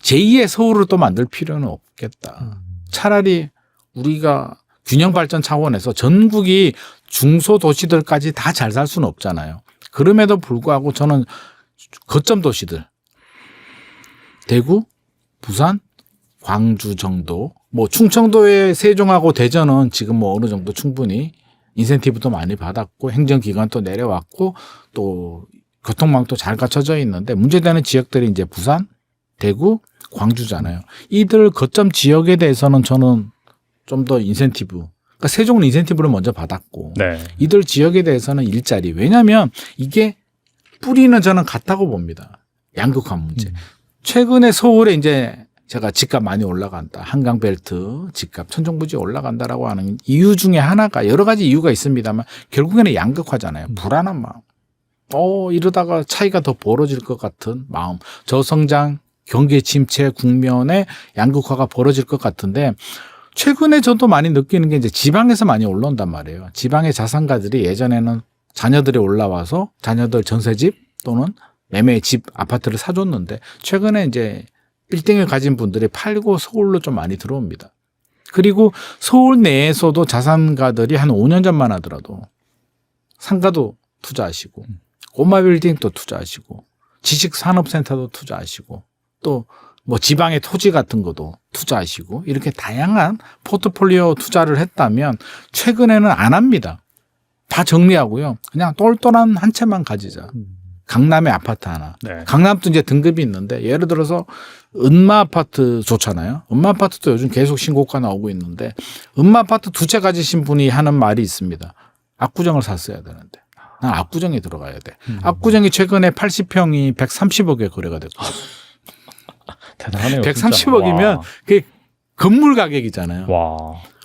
제2의 서울을 또 만들 필요는 없겠다. 차라리 우리가 균형 발전 차원에서 전국이 중소도시들까지 다 잘 살 수는 없잖아요. 그럼에도 불구하고 저는 거점 도시들 대구, 부산, 광주 정도 뭐 충청도의 세종하고 대전은 지금 뭐 어느 정도 충분히 인센티브도 많이 받았고 행정기관도 내려왔고 또 교통망도 잘 갖춰져 있는데 문제되는 지역들이 이제 부산, 대구, 광주잖아요. 이들 거점 지역에 대해서는 저는 좀 더 인센티브 그러니까 세종은 인센티브를 먼저 받았고 네. 이들 지역에 대해서는 일자리 왜냐하면 이게 뿌리는 저는 같다고 봅니다. 양극화 문제. 최근에 서울에 이제 제가 집값 많이 올라간다. 한강벨트 집값 천정부지 올라간다라고 하는 이유 중에 하나가 여러 가지 이유가 있습니다만 결국에는 양극화잖아요. 불안한 마음. 이러다가 차이가 더 벌어질 것 같은 마음. 저성장, 경기 침체 국면에 양극화가 벌어질 것 같은데 최근에 저도 많이 느끼는 게 이제 지방에서 많이 올라온단 말이에요. 지방의 자산가들이 예전에는 자녀들이 올라와서 자녀들 전세집 또는 매매 집 아파트를 사줬는데 최근에 이제 빌딩을 가진 분들이 팔고 서울로 좀 많이 들어옵니다. 그리고 서울 내에서도 자산가들이 한 5년 전만 하더라도 상가도 투자하시고 꼬마 빌딩도 투자하시고 지식산업센터도 투자하시고 또 뭐 지방의 토지 같은 것도 투자하시고 이렇게 다양한 포트폴리오 투자를 했다면 최근에는 안 합니다. 다 정리하고요. 그냥 똘똘한 한 채만 가지자. 강남의 아파트 하나. 네. 강남도 이제 등급이 있는데 예를 들어서 은마 아파트 좋잖아요. 은마 아파트도 요즘 계속 신고가 나오고 있는데 은마 아파트 2채 가지신 분이 하는 말이 있습니다. 압구정을 샀어야 되는데. 난 압구정에 들어가야 돼. 압구정이 최근에 80평이 130억에 거래가 됐고. 대단하네요. 130억이면 그게 건물 가격이잖아요. 와.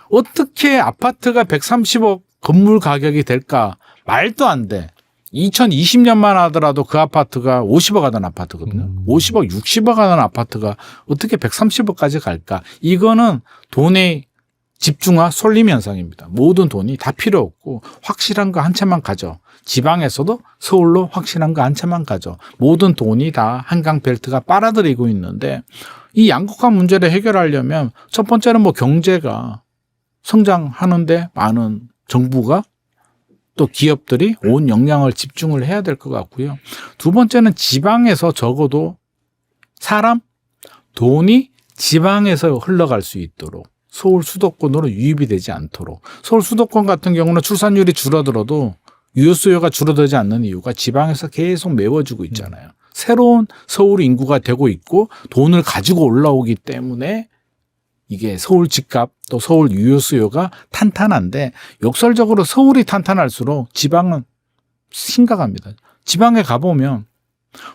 어떻게 아파트가 130억 건물 가격이 될까? 말도 안 돼. 2020년만 하더라도 그 아파트가 50억 하던 아파트거든요. 50억, 60억 하던 아파트가 어떻게 130억까지 갈까? 이거는 돈의 집중화 쏠림 현상입니다. 모든 돈이 다 필요 없고 확실한 거 한 채만 가져. 지방에서도 서울로 확실한 거 한 채만 가져. 모든 돈이 다 한강 벨트가 빨아들이고 있는데 이 양극화 문제를 해결하려면 첫 번째는 뭐 경제가 성장하는데 많은 정부가 또 기업들이 온 역량을 집중을 해야 될 것 같고요. 두 번째는 지방에서 적어도 사람, 돈이 지방에서 흘러갈 수 있도록 서울 수도권으로 유입이 되지 않도록 서울 수도권 같은 경우는 출산율이 줄어들어도 유효 수요가 줄어들지 않는 이유가 지방에서 계속 메워지고 있잖아요. 새로운 서울 인구가 되고 있고 돈을 가지고 올라오기 때문에 이게 서울 집값 또 서울 유효 수요가 탄탄한데 역설적으로 서울이 탄탄할수록 지방은 심각합니다. 지방에 가보면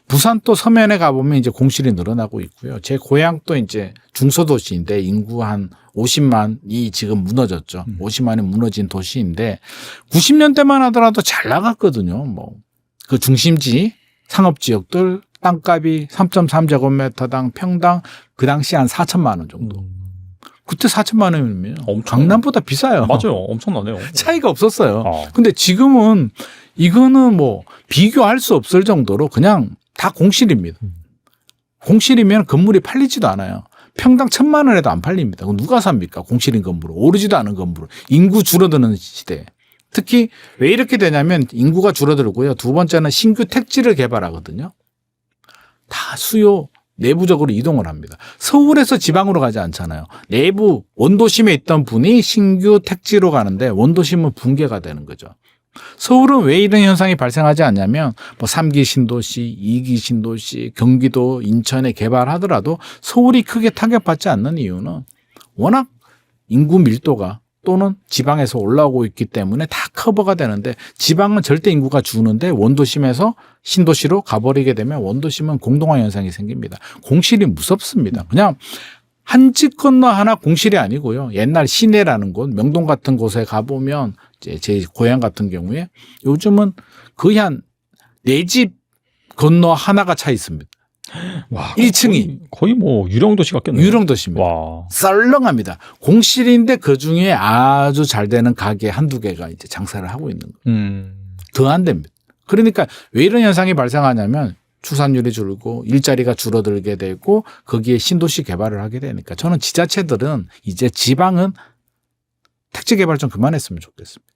부산 또 서면에 가보면 이제 공실이 늘어나고 있고요. 제 고향 또 이제 중소도시인데 인구 한 50만이 지금 무너졌죠. 50만이 무너진 도시인데 90년대만 하더라도 잘 나갔거든요. 뭐 그 중심지 상업지역들 땅값이 3.3제곱미터당 평당 그 당시 한 4천만 원 정도. 그때 4천만 원이면 강남보다 비싸요. 맞아요. 엄청나네요. 차이가 없었어요. 근데 지금은 이거는 뭐 비교할 수 없을 정도로 그냥 다 공실입니다. 공실이면 건물이 팔리지도 않아요. 평당 1,000만 원에도 안 팔립니다. 그럼 누가 삽니까? 공실인 건물을. 오르지도 않은 건물을. 인구 줄어드는 시대에. 특히 왜 이렇게 되냐면 인구가 줄어들고요. 두 번째는 신규 택지를 개발하거든요. 다 수요 내부적으로 이동을 합니다. 서울에서 지방으로 가지 않잖아요. 내부 원도심에 있던 분이 신규 택지로 가는데 원도심은 붕괴가 되는 거죠. 서울은 왜 이런 현상이 발생하지 않냐면 뭐 3기 신도시, 2기 신도시, 경기도, 인천에 개발하더라도 서울이 크게 타격받지 않는 이유는 워낙 인구 밀도가 또는 지방에서 올라오고 있기 때문에 다 커버가 되는데 지방은 절대 인구가 주는데 원도심에서 신도시로 가버리게 되면 원도심은 공동화 현상이 생깁니다. 공실이 무섭습니다. 그냥 한 집 건너 하나 공실이 아니고요. 옛날 시내라는 곳, 명동 같은 곳에 가보면 제 고향 같은 경우에 요즘은 거의 한 4집 건너 하나가 차 있습니다. 와, 1층이. 거의 뭐 유령도시 같겠네요. 유령도시입니다. 와. 썰렁합니다. 공실인데 그 중에 아주 잘 되는 가게 한두 개가 이제 장사를 하고 있는 거예요. 더 안 됩니다. 그러니까 왜 이런 현상이 발생하냐면 출산율이 줄고 일자리가 줄어들게 되고 거기에 신도시 개발을 하게 되니까 저는 지자체들은 이제 지방은 택지 개발 좀 그만했으면 좋겠습니다.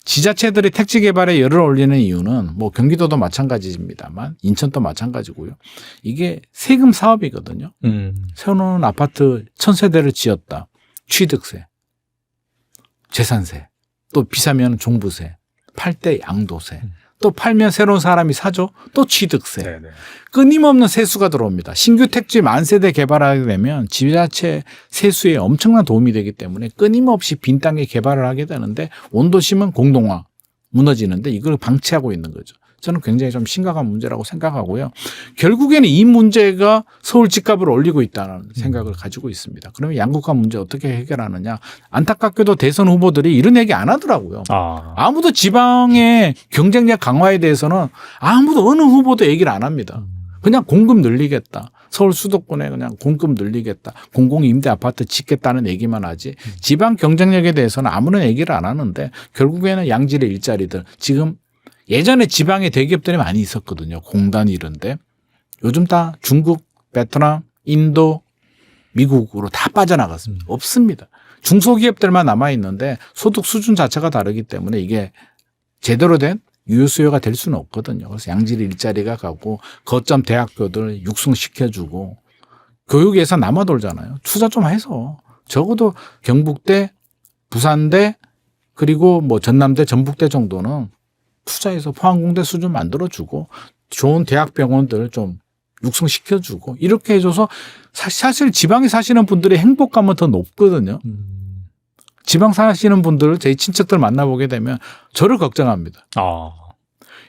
지자체들이 택지 개발에 열을 올리는 이유는 뭐 경기도도 마찬가지입니다만 인천도 마찬가지고요. 이게 세금 사업이거든요. 세워놓은 아파트 1000세대를 지었다. 취득세, 재산세, 또 비싸면 종부세, 팔 때 양도세, 또 팔면 새로운 사람이 사죠. 또 취득세. 네네. 끊임없는 세수가 들어옵니다. 신규 택지 만세대 개발하게 되면 지자체 세수에 엄청난 도움이 되기 때문에 끊임없이 빈 땅에 개발을 하게 되는데 원도심은 공동화 무너지는데 이걸 방치하고 있는 거죠. 저는 굉장히 좀 심각한 문제라고 생각하고요. 결국에는 이 문제가 서울 집값을 올리고 있다는 생각을 가지고 있습니다. 그러면 양극화 문제 어떻게 해결하느냐. 안타깝게도 대선 후보들이 이런 얘기 안 하더라고요. 아무도 지방의 경쟁력 강화에 대해서는 아무도 어느 후보도 얘기를 안 합니다. 그냥 공급 늘리겠다. 서울 수도권에 그냥 공급 늘리겠다. 공공임대 아파트 짓겠다는 얘기만 하지. 지방 경쟁력에 대해서는 아무런 얘기를 안 하는데 결국에는 양질의 일자리들. 지금 예전에 지방에 대기업들이 많이 있었거든요. 공단 이런데. 요즘 다 중국, 베트남, 인도, 미국으로 다 빠져나갔습니다. 없습니다. 중소기업들만 남아있는데 소득 수준 자체가 다르기 때문에 이게 제대로 된 유효 수요가 될 수는 없거든요. 그래서 양질의 일자리가 가고 거점 대학교들 육성시켜주고 교육 예산 남아 돌잖아요. 투자 좀 해서 적어도 경북대, 부산대 그리고 뭐 전남대, 전북대 정도는 투자해서 포항공대 수준 만들어주고 좋은 대학병원들 좀 육성시켜주고 이렇게 해줘서 사실 지방에 사시는 분들의 행복감은 더 높거든요. 지방 사시는 분들 저희 친척들 만나보게 되면 저를 걱정합니다.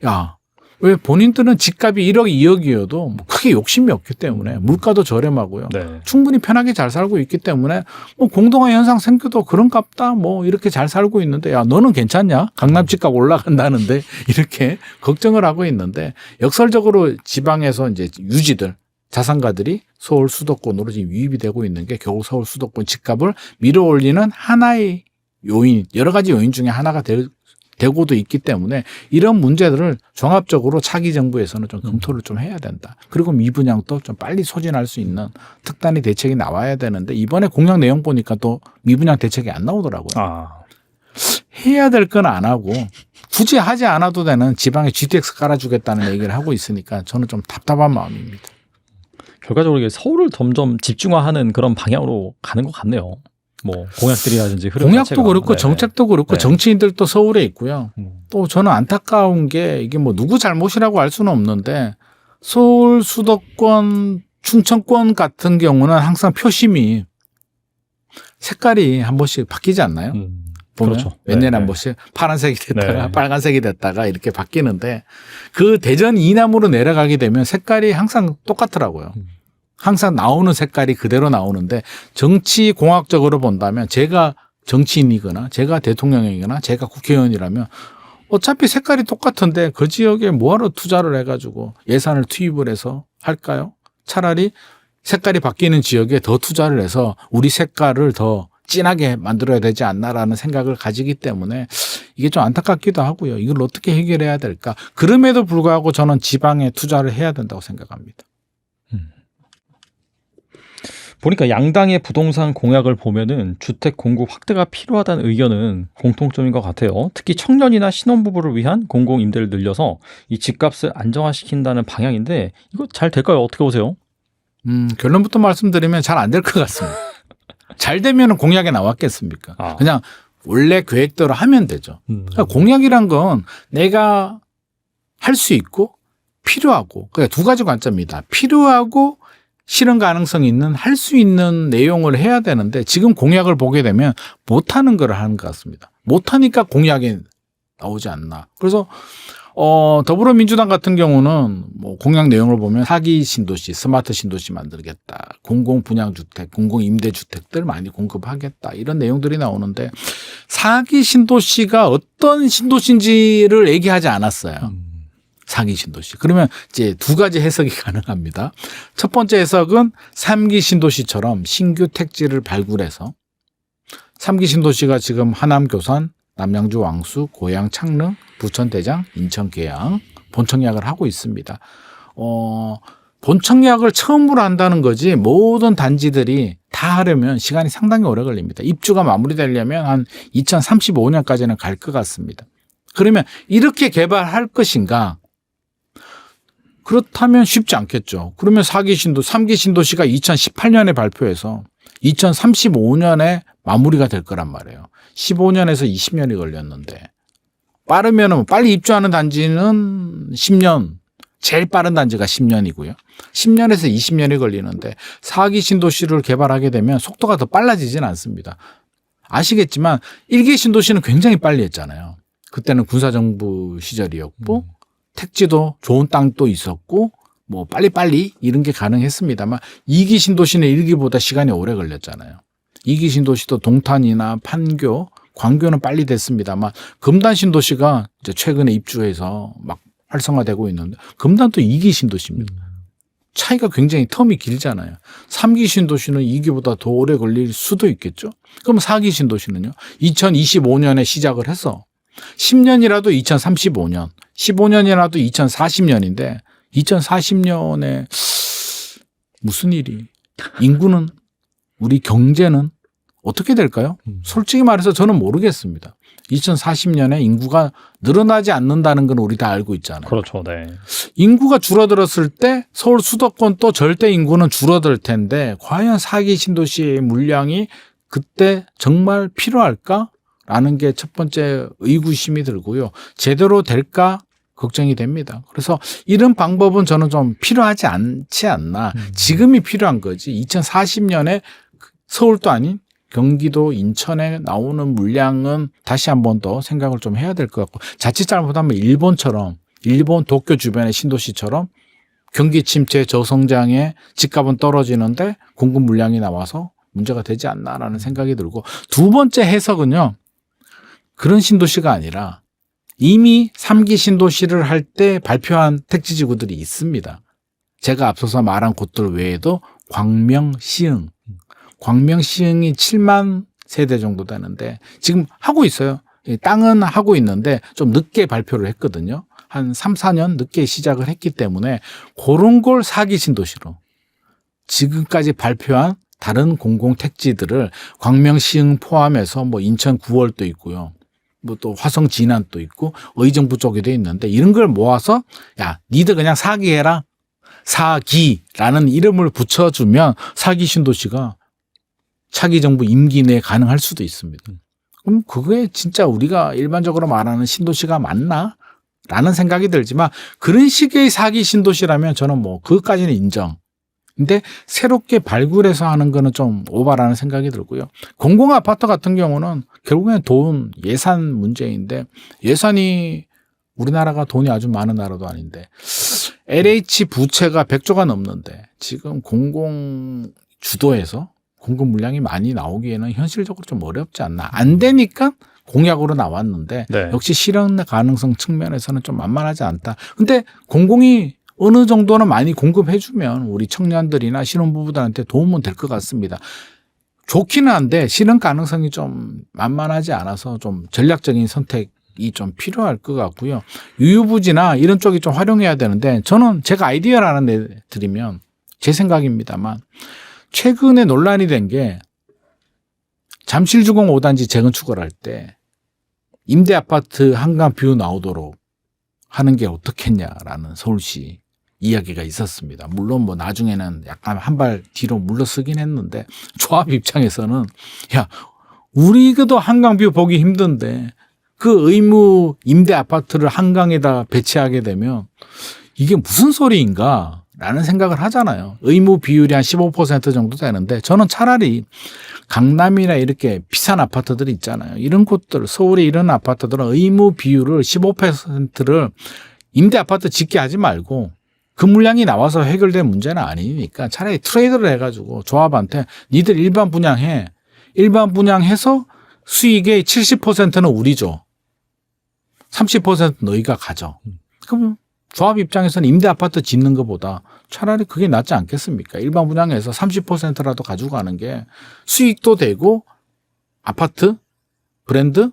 야, 왜 본인들은 집값이 1억, 2억이어도 뭐 크게 욕심이 없기 때문에 물가도 저렴하고요. 네. 충분히 편하게 잘 살고 있기 때문에 뭐 공동화 현상 생겨도 그런갑다 뭐 이렇게 잘 살고 있는데 야 너는 괜찮냐? 강남 집값 올라간다는데 이렇게 걱정을 하고 있는데 역설적으로 지방에서 이제 유지들 자산가들이 서울 수도권으로 지금 유입이 되고 있는 게 결국 서울 수도권 집값을 밀어올리는 하나의 요인, 여러 가지 요인 중에 하나가 되고도 있기 때문에 이런 문제들을 종합적으로 차기 정부에서는 좀 검토를 좀 해야 된다. 그리고 미분양도 좀 빨리 소진할 수 있는 특단의 대책이 나와야 되는데 이번에 공약 내용 보니까 또 미분양 대책이 안 나오더라고요. 해야 될 건 안 하고 굳이 하지 않아도 되는 지방에 GTX 깔아주겠다는 얘기를 하고 있으니까 저는 좀 답답한 마음입니다. 결과적으로 이게 서울을 점점 집중화하는 그런 방향으로 가는 것 같네요. 뭐 공약들이라든지 흐름 공약도 자체가. 그렇고 네. 정책도 그렇고 네. 정치인들도 서울에 있고요. 또 저는 안타까운 게 이게 뭐 누구 잘못이라고 할 수는 없는데 서울 수도권 충청권 같은 경우는 항상 표심이 색깔이 한 번씩 바뀌지 않나요? 보면 그렇죠. 몇 년에 네. 한 번씩 파란색이 됐다가 네. 빨간색이 됐다가 이렇게 바뀌는데 그 대전 이남으로 내려가게 되면 색깔이 항상 똑같더라고요. 항상 나오는 색깔이 그대로 나오는데 정치 공학적으로 본다면 제가 정치인이거나 제가 대통령이거나 제가 국회의원이라면 어차피 색깔이 똑같은데 그 지역에 뭐하러 투자를 해가지고 예산을 투입을 해서 할까요? 차라리 색깔이 바뀌는 지역에 더 투자를 해서 우리 색깔을 더 진하게 만들어야 되지 않나라는 생각을 가지기 때문에 이게 좀 안타깝기도 하고요. 이걸 어떻게 해결해야 될까? 그럼에도 불구하고 저는 지방에 투자를 해야 된다고 생각합니다. 보니까 양당의 부동산 공약을 보면은 주택 공급 확대가 필요하다는 의견은 공통점인 것 같아요. 특히 청년이나 신혼부부를 위한 공공임대를 늘려서 이 집값을 안정화시킨다는 방향인데 이거 잘 될까요? 어떻게 보세요? 결론부터 말씀드리면 잘 안 될 것 같습니다. 잘 되면 공약에 나왔겠습니까? 그냥 원래 계획대로 하면 되죠. 그러니까 공약이란 건 내가 할 수 있고 필요하고 그러니까 두 가지 관점입니다. 필요하고 실현 가능성이 있는 할 수 있는 내용을 해야 되는데 지금 공약을 보게 되면 못하는 걸 하는 것 같습니다. 못하니까 공약이 나오지 않나. 그래서 더불어민주당 같은 경우는 뭐 공약 내용을 보면 사기 신도시, 스마트 신도시 만들겠다. 공공 분양주택, 공공 임대주택들 많이 공급하겠다. 이런 내용들이 나오는데 사기 신도시가 어떤 신도시인지를 얘기하지 않았어요. 사기 신도시. 그러면 이제 두 가지 해석이 가능합니다. 첫 번째 해석은 3기 신도시처럼 신규 택지를 발굴해서 3기 신도시가 지금 하남 교산, 남양주 왕수, 고양 창릉, 부천 대장, 인천 계양 본청약을 하고 있습니다. 본청약을 처음으로 한다는 거지 모든 단지들이 다 하려면 시간이 상당히 오래 걸립니다. 입주가 마무리되려면 한 2035년까지는 갈 것 같습니다. 그러면 이렇게 개발할 것인가? 그렇다면 쉽지 않겠죠. 그러면 3기 신도시가 2018년에 발표해서 2035년에 마무리가 될 거란 말이에요. 15년에서 20년이 걸렸는데 빠르면 빨리 입주하는 단지는 10년, 제일 빠른 단지가 10년이고요. 10년에서 20년이 걸리는데 4기 신도시를 개발하게 되면 속도가 더 빨라지진 않습니다. 아시겠지만 1기 신도시는 굉장히 빨리 했잖아요. 그때는 군사정부 시절이었고 택지도 좋은 땅도 있었고 뭐 빨리빨리 이런 게 가능했습니다만 2기 신도시는 1기보다 시간이 오래 걸렸잖아요. 2기 신도시도 동탄이나 판교, 광교는 빨리 됐습니다만 금단 신도시가 이제 최근에 입주해서 막 활성화되고 있는데 금단도 2기 신도시입니다. 차이가 굉장히 텀이 길잖아요. 3기 신도시는 2기보다 더 오래 걸릴 수도 있겠죠. 그럼 4기 신도시는요. 2025년에 시작을 해서 10년이라도 2035년, 15년이라도 2040년인데 2040년에 무슨 일이 인구는 우리 경제는 어떻게 될까요? 솔직히 말해서 저는 모르겠습니다. 2040년에 인구가 늘어나지 않는다는 건 우리 다 알고 있잖아요. 그렇죠. 네. 인구가 인구가 줄어들었을 때 서울 수도권 또 절대 인구는 줄어들 텐데 과연 4기 신도시의 물량이 그때 정말 필요할까라는 게 첫 번째 의구심이 들고요. 제대로 될까 걱정이 됩니다. 그래서 이런 방법은 저는 좀 필요하지 않지 않나. 지금이 필요한 거지. 2040년에 서울도 아닌 경기도 인천에 나오는 물량은 다시 한 번 더 생각을 좀 해야 될 것 같고 자칫 잘못하면 일본 도쿄 주변의 신도시처럼 경기 침체 저성장에 집값은 떨어지는데 공급 물량이 나와서 문제가 되지 않나라는 생각이 들고 두 번째 해석은요. 그런 신도시가 아니라 이미 3기 신도시를 할 때 발표한 택지지구들이 있습니다. 제가 앞서서 말한 곳들 외에도 광명, 시흥이 7만 세대 정도 되는데 지금 하고 있어요. 땅은 하고 있는데 좀 늦게 발표를 했거든요. 한 3, 4년 늦게 시작을 했기 때문에 그런 걸 4기 신도시로 지금까지 발표한 다른 공공택지들을 광명, 시흥 포함해서 뭐 인천 9월도 있고요. 뭐 또 화성 진안도 있고 의정부 쪽에도 있는데 이런 걸 모아서 야 니들 그냥 4기 해라. 4기라는 이름을 붙여주면 4기 신도시가 차기 정부 임기 내에 가능할 수도 있습니다. 그럼 그게 진짜 우리가 일반적으로 말하는 신도시가 맞나? 라는 생각이 들지만 그런 식의 4기 신도시라면 저는 뭐 그것까지는 인정. 근데 새롭게 발굴해서 하는 거는 좀 오바라는 생각이 들고요. 공공아파트 같은 경우는 결국엔 돈, 예산 문제인데 예산이 우리나라가 돈이 아주 많은 나라도 아닌데 LH 부채가 100조가 넘는데 지금 공공 주도에서 공급 물량이 많이 나오기에는 현실적으로 좀 어렵지 않나. 안 되니까 공약으로 나왔는데 네. 역시 실현 가능성 측면에서는 좀 만만하지 않다. 근데 공공이 어느 정도는 많이 공급해 주면 우리 청년들이나 신혼부부들한테 도움은 될 것 같습니다. 좋기는 한데 실현 가능성이 좀 만만하지 않아서 좀 전략적인 선택이 좀 필요할 것 같고요. 유유부지나 이런 쪽이 좀 활용해야 되는데 저는 제가 아이디어를 하나 내드리면 제 생각입니다만 최근에 논란이 된 게 잠실주공 5단지 재건축을 할 때 임대아파트 한강 뷰 나오도록 하는 게 어떻겠냐라는 서울시 이야기가 있었습니다. 물론 뭐 나중에는 약간 한 발 뒤로 물러서긴 했는데 조합 입장에서는 야 우리도 한강뷰 보기 힘든데 그 의무 임대 아파트를 한강에다 배치하게 되면 이게 무슨 소리인가 라는 생각을 하잖아요. 의무 비율이 한 15% 정도 되는데 저는 차라리 강남이나 이렇게 비싼 아파트들이 있잖아요. 이런 곳들, 서울에 이런 아파트들은 의무 비율을 15%를 임대 아파트 짓게 하지 말고 그 물량이 나와서 해결될 문제는 아니니까 차라리 트레이드를 해가지고 조합한테 니들 일반 분양해. 일반 분양해서 수익의 70%는 우리 줘. 30% 너희가 가져. 그럼 조합 입장에서는 임대 아파트 짓는 것보다 차라리 그게 낫지 않겠습니까? 일반 분양에서 30%라도 가지고 가는 게 수익도 되고 아파트, 브랜드,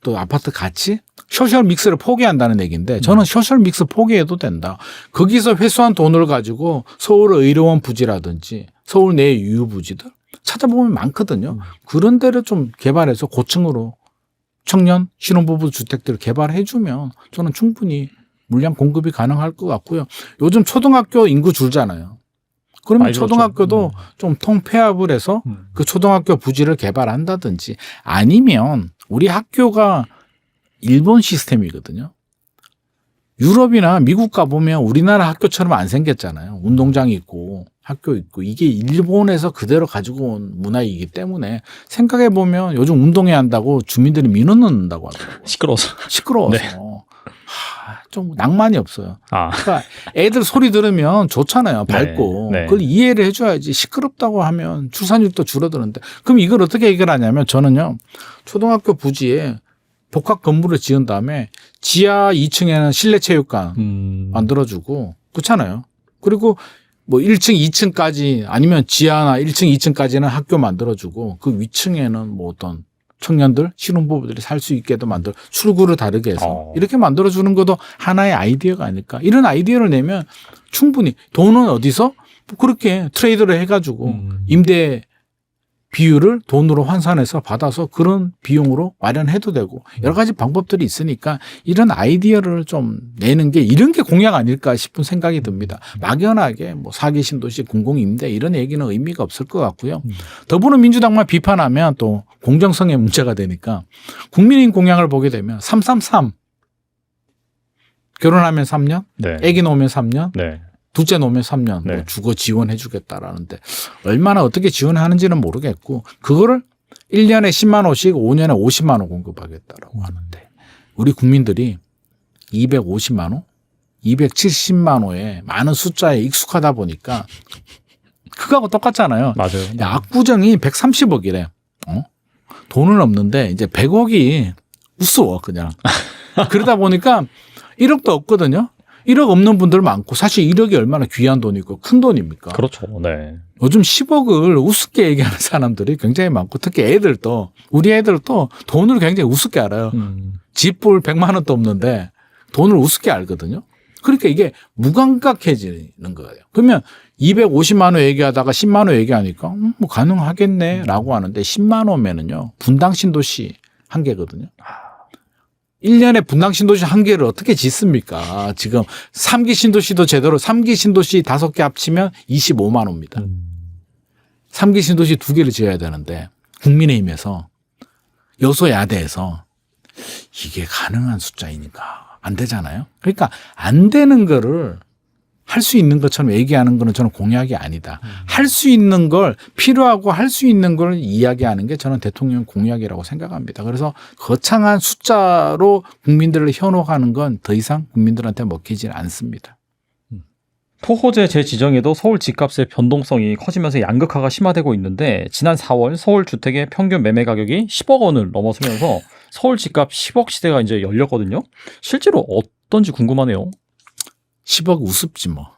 또 아파트 가치, 소셜 믹스를 포기한다는 얘기인데 저는 소셜 믹스 포기해도 된다. 거기서 회수한 돈을 가지고 서울 의료원 부지라든지 서울 내 유휴 부지들 찾아보면 많거든요. 그런 데를 좀 개발해서 고층으로 청년 신혼부부 주택들을 개발해 주면 저는 충분히 물량 공급이 가능할 것 같고요. 요즘 초등학교 인구 줄잖아요. 그러면 초등학교도 좀 통폐합을 해서 그 초등학교 부지를 개발한다든지 아니면 우리 학교가 일본 시스템이거든요. 유럽이나 미국 가보면 우리나라 학교처럼 안 생겼잖아요. 운동장이 있고 학교 있고 이게 일본에서 그대로 가지고 온 문화이기 때문에 생각해보면 요즘 운동해야 한다고 주민들이 민원 넣는다고 하더라고요. 시끄러워서. 네. 좀 낭만이 없어요. 아. 그러니까 애들 소리 들으면 좋잖아요. 밝고. 네. 그걸 이해를 해줘야지. 시끄럽다고 하면 출산율도 줄어드는데. 그럼 이걸 어떻게 해결하냐면 저는요. 초등학교 부지에 복합 건물을 지은 다음에 지하 2층에는 실내 체육관 만들어주고 그렇잖아요. 그리고 뭐 1층, 2층까지 아니면 지하나 1층, 2층까지는 학교 만들어주고 그 위층에는 뭐 어떤 청년들, 신혼부부들이 살 수 있게도 만들어 출구를 다르게 해서 이렇게 만들어주는 것도 하나의 아이디어가 아닐까. 이런 아이디어를 내면 충분히 돈은 어디서 그렇게 트레이드를 해가지고 임대 비율을 돈으로 환산해서 받아서 그런 비용으로 마련해도 되고 여러 가지 방법들이 있으니까 이런 아이디어를 좀 내는 게 이런 게 공약 아닐까 싶은 생각이 듭니다. 막연하게 뭐 사기 신도시 공공임대 이런 얘기는 의미가 없을 것 같고요. 더불어민주당만 비판하면 또 공정성의 문제가 되니까 국민의힘 공약을 보게 되면 333 결혼하면 3년, 네. 아기 놓으면 3년, 네. 둘째 놓으면 3년 네. 뭐 주거 지원해 주겠다라는데 얼마나 어떻게 지원하는지는 모르겠고 그거를 1년에 10만 원씩 5년에 50만 원 공급하겠다라고 하는데 우리 국민들이 250만 원, 270만 원의 많은 숫자에 익숙하다 보니까 그거하고 똑같잖아요. 맞아요. 압구정이 130억이래. 돈은 없는데 이제 100억이 우스워 그냥. 그러다 보니까 1억도 없거든요. 1억 없는 분들 많고 사실 1억이 얼마나 귀한 돈이고 큰 돈입니까? 그렇죠. 네. 요즘 10억을 우습게 얘기하는 사람들이 굉장히 많고 특히 애들도 우리 애들도 돈을 굉장히 우습게 알아요. 집볼 100만 원도 없는데 돈을 우습게 알거든요. 그러니까 이게 무감각해지는 거예요. 그러면 250만 원 얘기하다가 10만 원 얘기하니까 뭐 가능하겠네라고 하는데 10만 원면은요 분당 신도시 한 개거든요. 1년에 분당 신도시 한 개를 어떻게 짓습니까? 지금 3기 신도시도 제대로 3기 신도시 5개 합치면 25만 원입니다. 3기 신도시 2개를 지어야 되는데 국민의힘에서 여소야대에서 이게 가능한 숫자이니까 안 되잖아요. 그러니까 안 되는 거를 할 수 있는 것처럼 얘기하는 거는 저는 공약이 아니다. 할 수 있는 걸 필요하고 할 수 있는 걸 이야기하는 게 저는 대통령 공약이라고 생각합니다. 그래서 거창한 숫자로 국민들을 현혹하는 건 더 이상 국민들한테 먹히질 않습니다. 토호제 재지정에도 서울 집값의 변동성이 커지면서 양극화가 심화되고 있는데 지난 4월 서울 주택의 평균 매매 가격이 10억 원을 넘어서면서 서울 집값 10억 시대가 이제 열렸거든요. 실제로 어떤지 궁금하네요. 10억 우습지 뭐.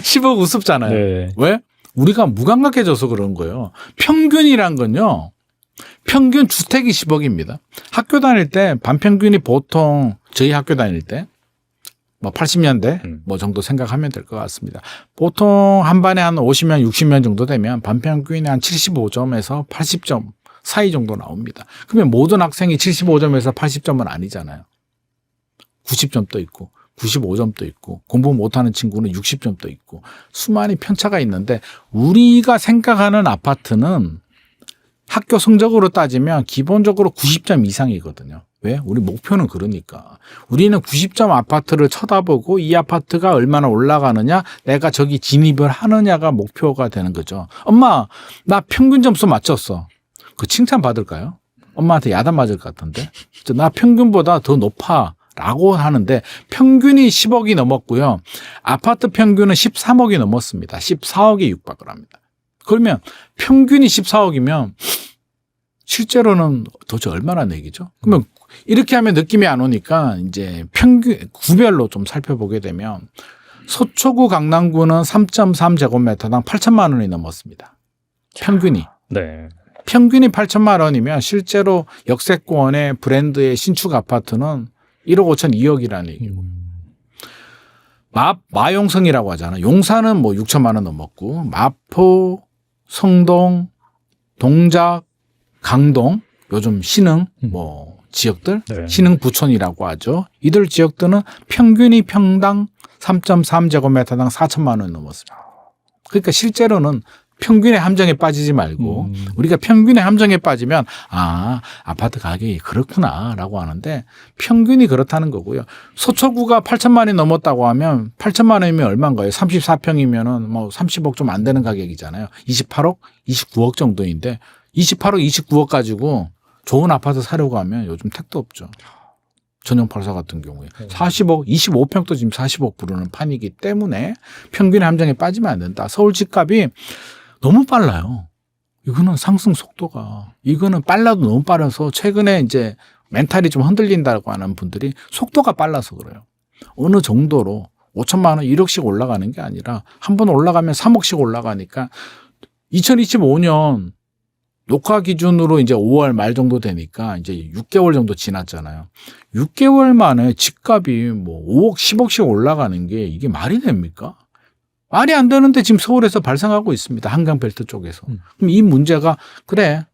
10억 우습잖아요. 네. 왜? 우리가 무감각해져서 그런 거예요. 평균이란 건요. 평균 주택이 10억입니다. 학교 다닐 때 반평균이 보통 저희 학교 다닐 때 뭐 80년대 뭐 정도 생각하면 될 것 같습니다. 보통 한 반에 한 50명, 60명 정도 되면 반평균이 한 75점에서 80점 사이 정도 나옵니다. 그러면 모든 학생이 75점에서 80점은 아니잖아요. 90점도 있고 95점도 있고 공부 못하는 친구는 60점도 있고 수많은 편차가 있는데 우리가 생각하는 아파트는 학교 성적으로 따지면 기본적으로 90점 이상이거든요. 왜? 우리 목표는 그러니까. 우리는 90점 아파트를 쳐다보고 이 아파트가 얼마나 올라가느냐, 내가 저기 진입을 하느냐가 목표가 되는 거죠. 엄마, 나 평균 점수 맞췄어. 그 칭찬 받을까요? 엄마한테 야단 맞을 것 같은데. 나 평균보다 더 높아. 라고 하는데 평균이 10억이 넘었고요. 아파트 평균은 13억이 넘었습니다. 14억에 육박을 합니다. 그러면 평균이 14억이면 실제로는 도대체 얼마나 내기죠? 그러면 이렇게 하면 느낌이 안 오니까 이제 평균 구별로 좀 살펴보게 되면 서초구 강남구는 3.3제곱미터당 8천만 원이 넘었습니다. 평균이. 네. 평균이 8천만 원이면 실제로 역세권의 브랜드의 신축 아파트는 1억 5천 2억이라는 얘기고. 마용성이라고 하잖아. 용산은 뭐 6천만 원 넘었고, 마포, 성동, 동작, 강동, 요즘 신흥 뭐 지역들, 네. 신흥 부촌이라고 하죠. 이들 지역들은 평균이 평당 3.3제곱미터당 4천만 원 넘었습니다. 그러니까 실제로는 평균의 함정에 빠지지 말고 우리가 평균의 함정에 빠지면 아파트 가격이 그렇구나라고 하는데 평균이 그렇다는 거고요. 서초구가 8천만 원이 넘었다고 하면 8천만 원이면 얼마인가요? 34평이면은 뭐 30억 좀 안 되는 가격이잖아요. 28억, 29억 정도인데 28억, 29억 가지고 좋은 아파트 사려고 하면 요즘 택도 없죠. 전용 84 같은 경우에 40억, 25평도 지금 40억 부르는 판이기 때문에 평균의 함정에 빠지면 안 된다. 서울 집값이 너무 빨라요. 이거는 상승 속도가 이거는 빨라도 너무 빠라서 최근에 이제 멘탈이 좀 흔들린다고 하는 분들이 속도가 빨라서 그래요. 어느 정도로 5천만 원, 1억씩 올라가는 게 아니라 한 번 올라가면 3억씩 올라가니까 2025년 녹화 기준으로 이제 5월 말 정도 되니까 이제 6개월 정도 지났잖아요. 6개월 만에 집값이 뭐 5억, 10억씩 올라가는 게 이게 말이 됩니까? 말이 안 되는데 지금 서울에서 발생하고 있습니다. 한강벨트 쪽에서. 그럼 이 문제가 그래.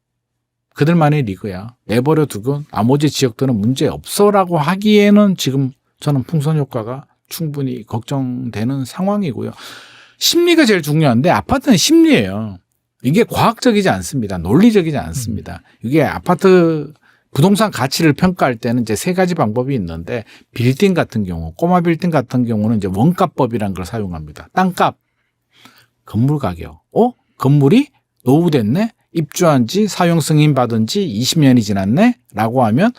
그들만의 리그야. 내버려 두고 나머지 지역들은 문제 없어라고 하기에는 지금 저는 풍선 효과가 충분히 걱정되는 상황이고요. 심리가 제일 중요한데 아파트는 심리예요. 이게 과학적이지 않습니다. 논리적이지 않습니다. 이게 아파트 부동산 가치를 평가할 때는 이제 세 가지 방법이 있는데 빌딩 같은 경우, 꼬마 빌딩 같은 경우는 이제 원가법이라는 걸 사용합니다. 땅값, 건물 가격. 건물이 노후됐네? 입주한 지 사용 승인 받은 지 20년이 지났네? 라고 하면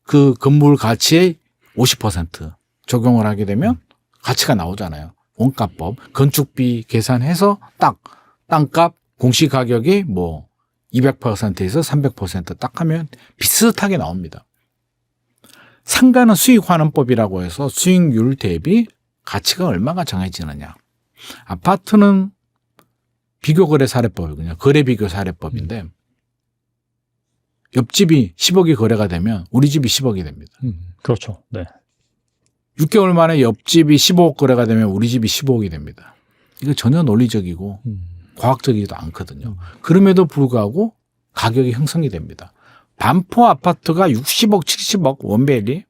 그 건물 가치의 50% 적용을 하게 되면 가치가 나오잖아요. 원가법. 건축비 계산해서 딱 땅값 공시가격이 뭐 200%에서 300%딱 하면 비슷하게 나옵니다. 상가는 수익환원법이라고 해서 수익률 대비 가치가 얼마가 정해지느냐. 아파트는 비교거래 사례법이거든요. 거래비교 사례법인데 옆집이 10억이 거래가 되면 우리 집이 10억이 됩니다. 그렇죠. 네. 6개월 만에 옆집이 15억 거래가 되면 우리 집이 15억이 됩니다. 이거 전혀 논리적이고 과학적이지도 않거든요. 그럼에도 불구하고 가격이 형성이 됩니다. 반포 아파트가 60억, 70억 원밸리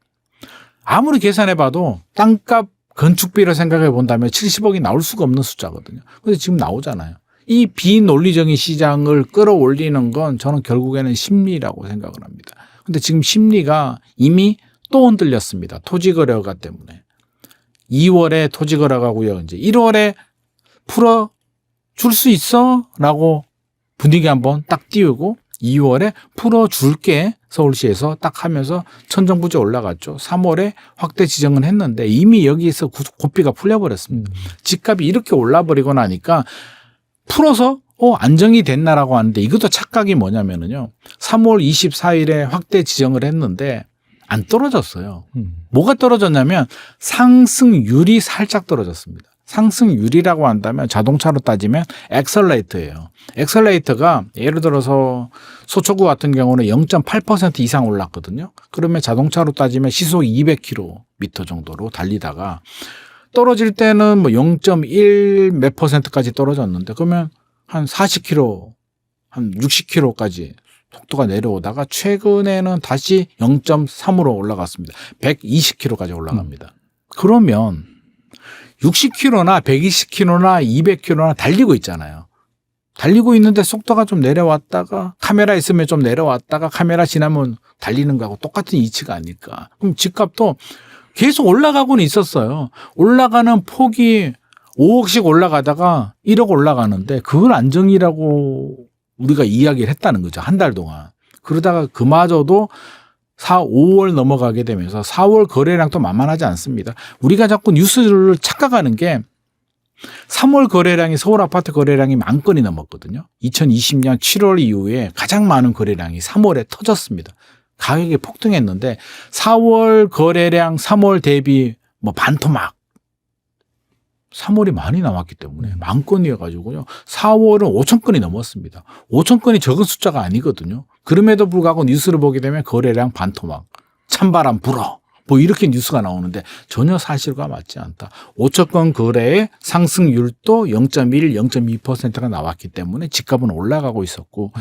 아무리 계산해봐도 땅값 건축비를 생각해 본다면 70억이 나올 수가 없는 숫자거든요. 그런데 지금 나오잖아요. 이 비논리적인 시장을 끌어올리는 건 저는 결국에는 심리라고 생각을 합니다. 그런데 지금 심리가 이미 또 흔들렸습니다. 토지거래가 때문에. 2월에 토지거래가고요. 이제 1월에 풀어 줄 수 있어? 라고 분위기 한번 딱 띄우고 2월에 풀어줄게 서울시에서 딱 하면서 천정부지 올라갔죠. 3월에 확대 지정을 했는데 이미 여기에서 고삐가 풀려버렸습니다. 집값이 이렇게 올라버리고 나니까 풀어서 안정이 됐나라고 하는데 이것도 착각이 뭐냐면요. 3월 24일에 확대 지정을 했는데 안 떨어졌어요. 뭐가 떨어졌냐면 상승률이 살짝 떨어졌습니다. 상승률이라고 한다면 자동차로 따지면 엑셀레이터예요. 엑셀레이터가 예를 들어서 서초구 같은 경우는 0.8% 이상 올랐거든요. 그러면 자동차로 따지면 시속 200km 정도로 달리다가 떨어질 때는 뭐 0.1 몇 %까지 떨어졌는데 그러면 한 40km, 한 60km까지 속도가 내려오다가 최근에는 다시 0.3으로 올라갔습니다. 120km까지 올라갑니다. 그러면 60km나 120km나 200km나 달리고 있잖아요. 달리고 있는데 속도가 좀 내려왔다가 카메라 있으면 좀 내려왔다가 카메라 지나면 달리는 거하고 똑같은 이치가 아닐까. 그럼 집값도 계속 올라가고는 있었어요. 올라가는 폭이 5억씩 올라가다가 1억 올라가는데 그걸 안정이라고 우리가 이야기를 했다는 거죠. 한 달 동안. 그러다가 그마저도 5월 넘어가게 되면서 4월 거래량도 만만하지 않습니다. 우리가 자꾸 뉴스를 착각하는 게 3월 거래량이 서울 아파트 거래량이 10,000건이 넘었거든요. 2020년 7월 이후에 가장 많은 거래량이 3월에 터졌습니다. 가격이 폭등했는데 4월 거래량 3월 대비 뭐 반토막. 3월이 많이 남았기 때문에 10,000건이어가지고요. 4월은 5,000건이 넘었습니다. 5,000건이 적은 숫자가 아니거든요. 그럼에도 불구하고 뉴스를 보게 되면 거래량 반토막, 찬바람 불어. 뭐 이렇게 뉴스가 나오는데 전혀 사실과 맞지 않다. 5,000건 거래의 상승률도 0.1, 0.2%가 나왔기 때문에 집값은 올라가고 있었고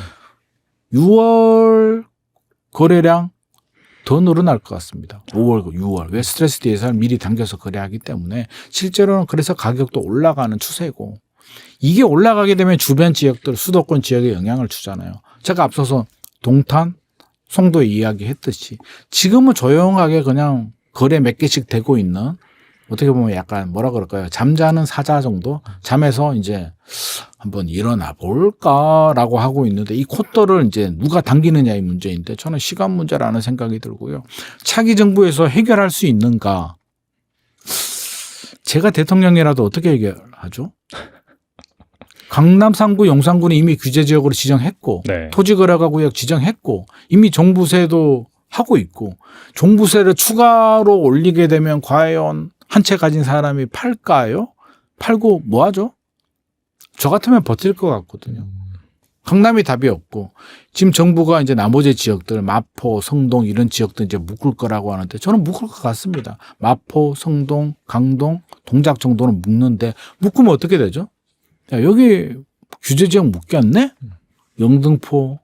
6월 거래량 더 늘어날 것 같습니다. 5월, 6월. 왜 스트레스 디에서 미리 당겨서 거래하기 때문에 실제로는 그래서 가격도 올라가는 추세고 이게 올라가게 되면 주변 지역들, 수도권 지역에 영향을 주잖아요. 제가 앞서서 동탄, 송도에 이야기했듯이 지금은 조용하게 그냥 거래 몇 개씩 되고 있는 어떻게 보면 약간 뭐라 그럴까요? 잠자는 사자 정도? 잠에서 이제 한번 일어나 볼까라고 하고 있는데 이 콧돌을 이제 누가 당기느냐의 문제인데 저는 시간 문제라는 생각이 들고요. 차기 정부에서 해결할 수 있는가? 제가 대통령이라도 어떻게 해결하죠? 강남 3구, 용산구는 이미 규제지역으로 지정했고 네. 토지거래가구역 지정했고 이미 종부세도 하고 있고 종부세를 추가로 올리게 되면 과연 한 채 가진 사람이 팔까요? 팔고 뭐 하죠? 저 같으면 버틸 것 같거든요. 강남이 답이 없고 지금 정부가 이제 나머지 지역들 마포, 성동 이런 지역들 이제 묶을 거라고 하는데 저는 묶을 것 같습니다. 마포, 성동, 강동, 동작 정도는 묶는데 묶으면 어떻게 되죠? 야, 여기 규제지역 묶였네? 영등포,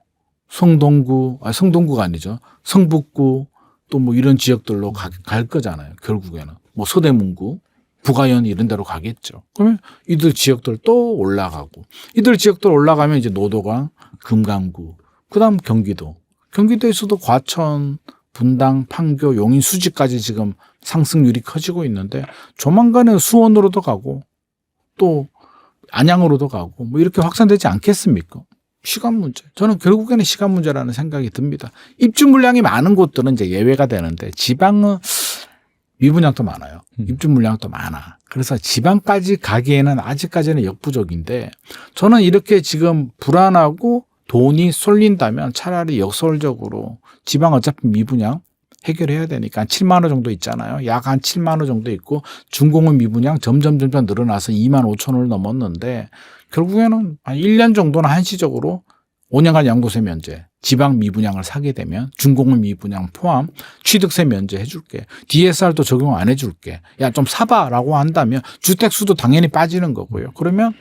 성동구가 아니죠. 성북구 또 뭐 이런 지역들로 갈 거잖아요. 결국에는. 뭐 서대문구, 북아현 이런 데로 가겠죠. 그러면 이들 지역들 또 올라가고 이들 지역들 올라가면 이제 노도강, 금강구, 그다음 경기도. 경기도에서도 과천, 분당, 판교, 용인, 수지까지 지금 상승률이 커지고 있는데 조만간에 수원으로도 가고 또 안양으로도 가고 뭐 이렇게 확산되지 않겠습니까? 시간 문제. 저는 결국에는 시간 문제라는 생각이 듭니다. 입주 물량이 많은 곳들은 이제 예외가 되는데 지방은 미분양도 많아요. 입주 물량도 많아. 그래서 지방까지 가기에는 아직까지는 역부족인데 저는 이렇게 지금 불안하고 돈이 쏠린다면 차라리 역설적으로 지방 어차피 미분양 해결해야 되니까 한 7만 원 정도 있잖아요. 약 한 7만 원 정도 있고 준공은 미분양 점점 늘어나서 2만 5천 원을 넘었는데 결국에는 한 1년 정도는 한시적으로 5년간 양도세 면제, 지방 미분양을 사게 되면 준공은 미분양 포함 취득세 면제 해줄게. DSR도 적용 안 해줄게. 야, 좀 사봐라고 한다면 주택수도 당연히 빠지는 거고요. 그러면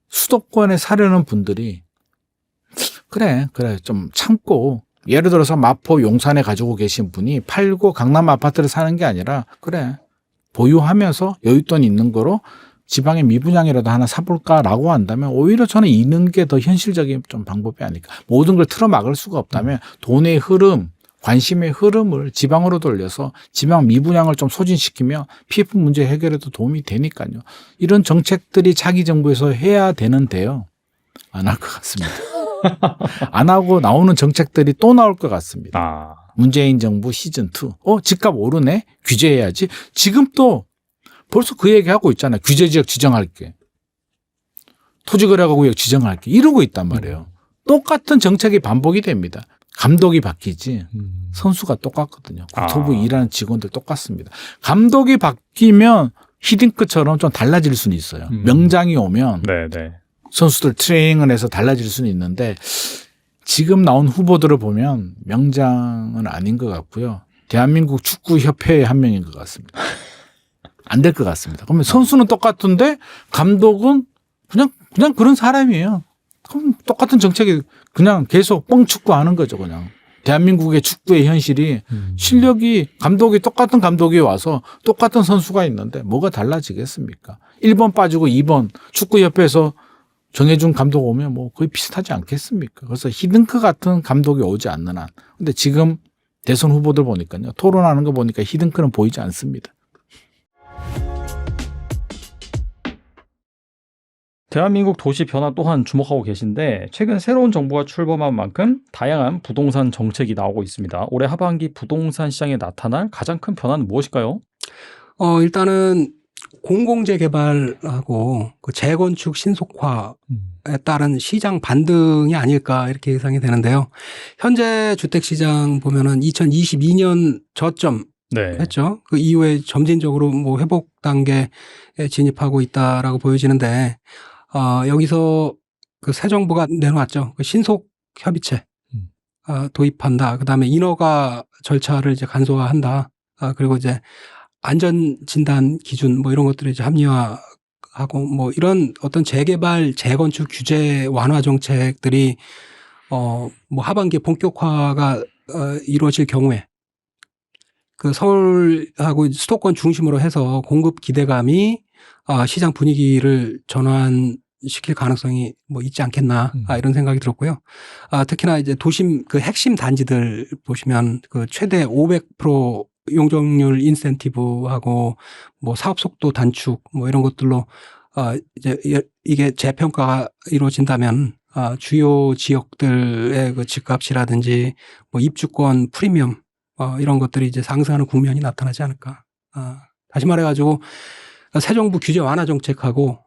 수도권에 사려는 분들이 그래 좀 참고 예를 들어서 마포 용산에 가지고 계신 분이 팔고 강남 아파트를 사는 게 아니라 그래 보유하면서 여윳돈 있는 거로 지방의 미분양이라도 하나 사볼까라고 한다면 오히려 저는 이는 게 더 현실적인 좀 방법이 아닐까. 모든 걸 틀어막을 수가 없다면 돈의 흐름, 관심의 흐름을 지방으로 돌려서 지방 미분양을 좀 소진시키며 PF 문제 해결에도 도움이 되니까요. 이런 정책들이 차기 정부에서 해야 되는데요. 안 할 것 같습니다. 안 하고 나오는 정책들이 또 나올 것 같습니다. 문재인 정부 시즌2. 집값 오르네? 규제해야지. 지금 또 벌써 그 얘기하고 있잖아요. 규제지역 지정할게. 토지거래가구역 지정할게. 이러고 있단 말이에요. 똑같은 정책이 반복이 됩니다. 감독이 바뀌지 선수가 똑같거든요. 국토부 일하는 직원들 똑같습니다. 감독이 바뀌면 히딩크처럼 좀 달라질 수는 있어요. 명장이 오면 선수들 트레이닝을 해서 달라질 수는 있는데 지금 나온 후보들을 보면 명장은 아닌 것 같고요. 대한민국 축구협회의 한 명인 것 같습니다. 안 될 것 같습니다. 그러면 선수는 똑같은데 감독은 그냥 그런 사람이에요. 그럼 똑같은 정책이 그냥 계속 뻥축구 하는 거죠. 그냥 대한민국의 축구의 현실이 실력이 감독이 똑같은 감독이 와서 똑같은 선수가 있는데 뭐가 달라지겠습니까? 1번 빠지고 2번 축구협회에서 정해준 감독 오면 뭐 거의 비슷하지 않겠습니까? 그래서 히딩크 같은 감독이 오지 않는 한. 근데 지금 대선 후보들 보니까요. 토론하는 거 보니까 히딩크는 보이지 않습니다. 대한민국 도시 변화 또한 주목하고 계신데 최근 새로운 정부가 출범한 만큼 다양한 부동산 정책이 나오고 있습니다. 올해 하반기 부동산 시장에 나타날 가장 큰 변화는 무엇일까요? 일단은 공공재 개발하고 그 재건축 신속화에 따른 시장 반등이 아닐까 이렇게 예상이 되는데요. 현재 주택 시장 보면은 2022년 저점 네. 했죠. 그 이후에 점진적으로 뭐 회복 단계에 진입하고 있다라고 보여지는데 여기서 그 새 정부가 내놓았죠. 그 신속 협의체 도입한다. 그다음에 인허가 절차를 이제 간소화한다. 그리고 이제 안전 진단 기준 뭐 이런 것들을 이제 합리화하고 뭐 이런 어떤 재개발 재건축 규제 완화 정책들이 뭐 하반기에 본격화가 이루어질 경우에 그 서울하고 수도권 중심으로 해서 공급 기대감이 시장 분위기를 전환시킬 가능성이 뭐 있지 않겠나 이런 생각이 들었고요. 특히나 이제 도심 그 핵심 단지들 보시면 그 최대 500% 용적률 인센티브하고 뭐 사업 속도 단축 뭐 이런 것들로 이제 이게 재평가가 이루어진다면 주요 지역들의 그 집값이라든지 뭐 입주권 프리미엄 이런 것들이 이제 상승하는 국면이 나타나지 않을까. 다시 말해가지고 새 정부 규제 완화 정책하고